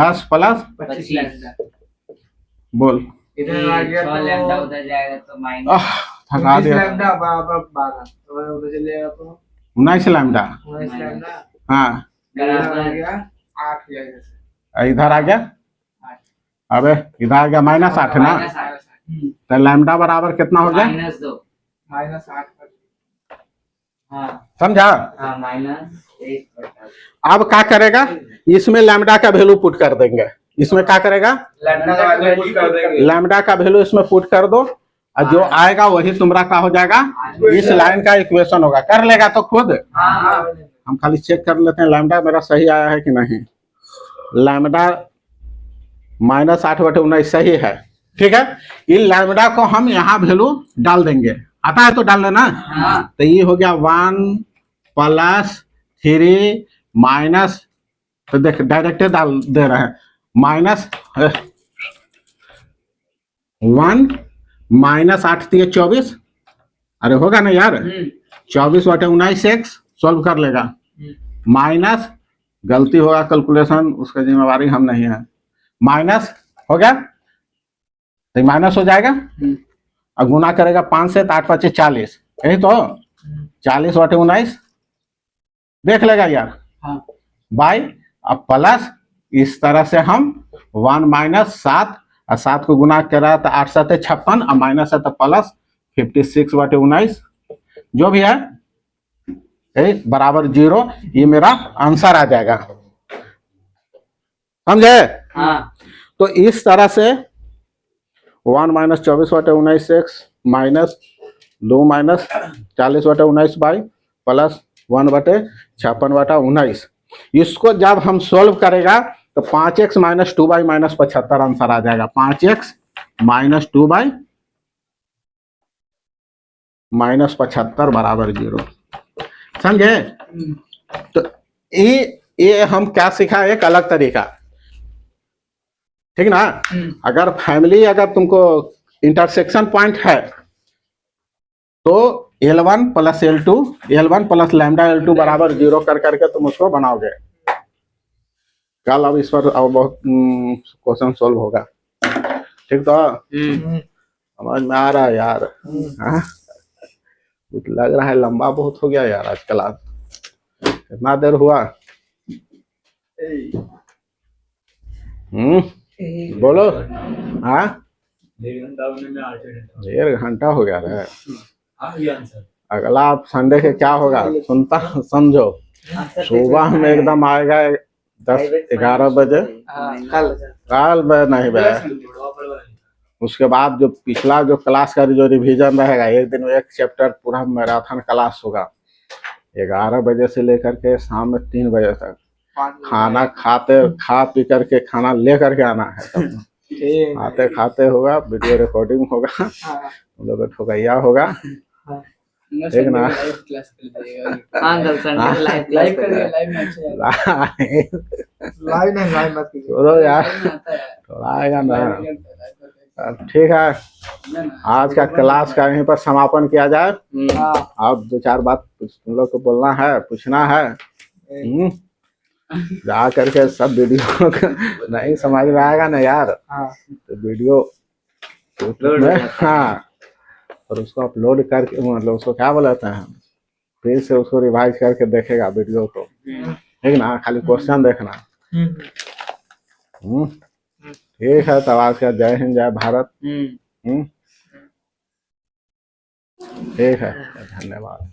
10 plus 25 lambda बोल। इधर आ गया 6 लैम्डा तो उधर जाएगा तो माइनस थका 19 दिया। लैम्डा 12 तो उधर चलेगा तो 19 लैम्डा 19 लैम्डा हाँ, इधर आ बराबर गया 8 जाएगा से इधर आ गया। 8 अबे इधर आ गया -8 ना, माइनस 8 तो लैम्डा बराबर कितना हो गया? -2 -8 हाँ समझा? हाँ -1 अब क्या करेगा, इसमें लैम्डा का वैल्यू पुट कर देंगे। इसमें क्या करेगा, लैम्डा का वैल्यू पुट कर देंगे। लैम्डा का वैल्यू इसमें पुट कर दो और जो आएगा वही तुम्हारा क्या हो जाएगा, इस लाइन का इक्वेशन होगा। कर लेगा तो खुद हाँ हम खाली चेक कर लेते हैं लैम्डा मेरा सही आया है कि नहीं। लैम्डा -8/19 सही है, ठीक है। इन लैम्डा को हम यहाँ वैल्यू डाल देंगे, आता है तो डाल देना। हाँ तो ये हो गया 1 + 3 माइनस, तो देख डायरेक्ट डाल दे रहे हैं, -1 -8 × 24, अरे होगा ना यार, 24/19 x सॉल्व कर लेगा, माइनस गलती होगा कैलकुलेशन, उसका जिम्मेवारी हम नहीं है, माइनस हो गया तो माइनस हो जाएगा और गुना करेगा 5 से, तो 8 × 5 = 40, यही तो 40/19 देख लेगा यार। हाँ बाई अब प्लस इस तरह से हम 1 - 7 और 7 को गुना करा तो 8 × 7 = 56 और माइनस है तो प्लस 56/19 जो भी है बराबर 0। ये मेरा आंसर आ जाएगा, समझे? हाँ तो इस तरह से 1 - 24/19 x माइनस 2 - 40/19 बाई प्लस 1/56/19, इसको जब हम सोल्व करेगा तो 5x - 2 / -75 आंसर आ जाएगा। 5x - 2 / -75 बराबर 0, समझे? तो ये हम क्या सीखा, एक अलग तरीका, ठीक ना। अगर फैमिली, अगर तुमको इंटरसेक्शन पॉइंट है तो L1 + L2, L1 + λL2 बराबर 0 कर करके तुम उसको बनाओगे। कल अब इस पर अब बहुत क्वेश्चन सोल्व होगा, ठीक तो? समझ में आ रहा है यार? हाँ? कुछ लग रहा है लंबा बहुत हो गया यार आज क्लास, कितना देर हुआ? बोलो। हाँ 1.5 घंटा हो गया है। अगला आप संडे के क्या होगा सुनता समझो, सुबह में एकदम आएगा 10-11 बजे, कल नहीं बे, उसके बाद जो पिछला जो क्लास का जो रिवीजन रहेगा, एक दिन में एक चैप्टर पूरा मैराथन क्लास होगा, 11 बजे से लेकर के शाम में 3 बजे तक। खाना खा पी करके खाना ले करके आना है, तब आते खाते होगा, वीडियो रिकॉर्डिंग होगा, हम लोग ठोकैया होगा, ठीक ना? हाँ कल संडे को लाइव क्लास करेंगे। लाइव नहीं, लाइव मत कीजिए। छोड़ो यार, थोड़ा आएगा ना। ठीक है, आज का क्लास का यहीं पर समापन किया जाए। अब 2-4 बात तुम लोग को बोलना है, पूछना है। जा करके सब वीडियो नहीं समझ में आएगा ना यार, तो वीडियो में हाँ, और उसको अपलोड करके, मतलब उसको क्या बोलते हैं, फिर से उसको रिवाइज करके देखेगा वीडियो को, ठीक ना? खाली क्वेश्चन देखना। ठीक है, तब आज का जय हिंद जय भारत। ठीक है, धन्यवाद।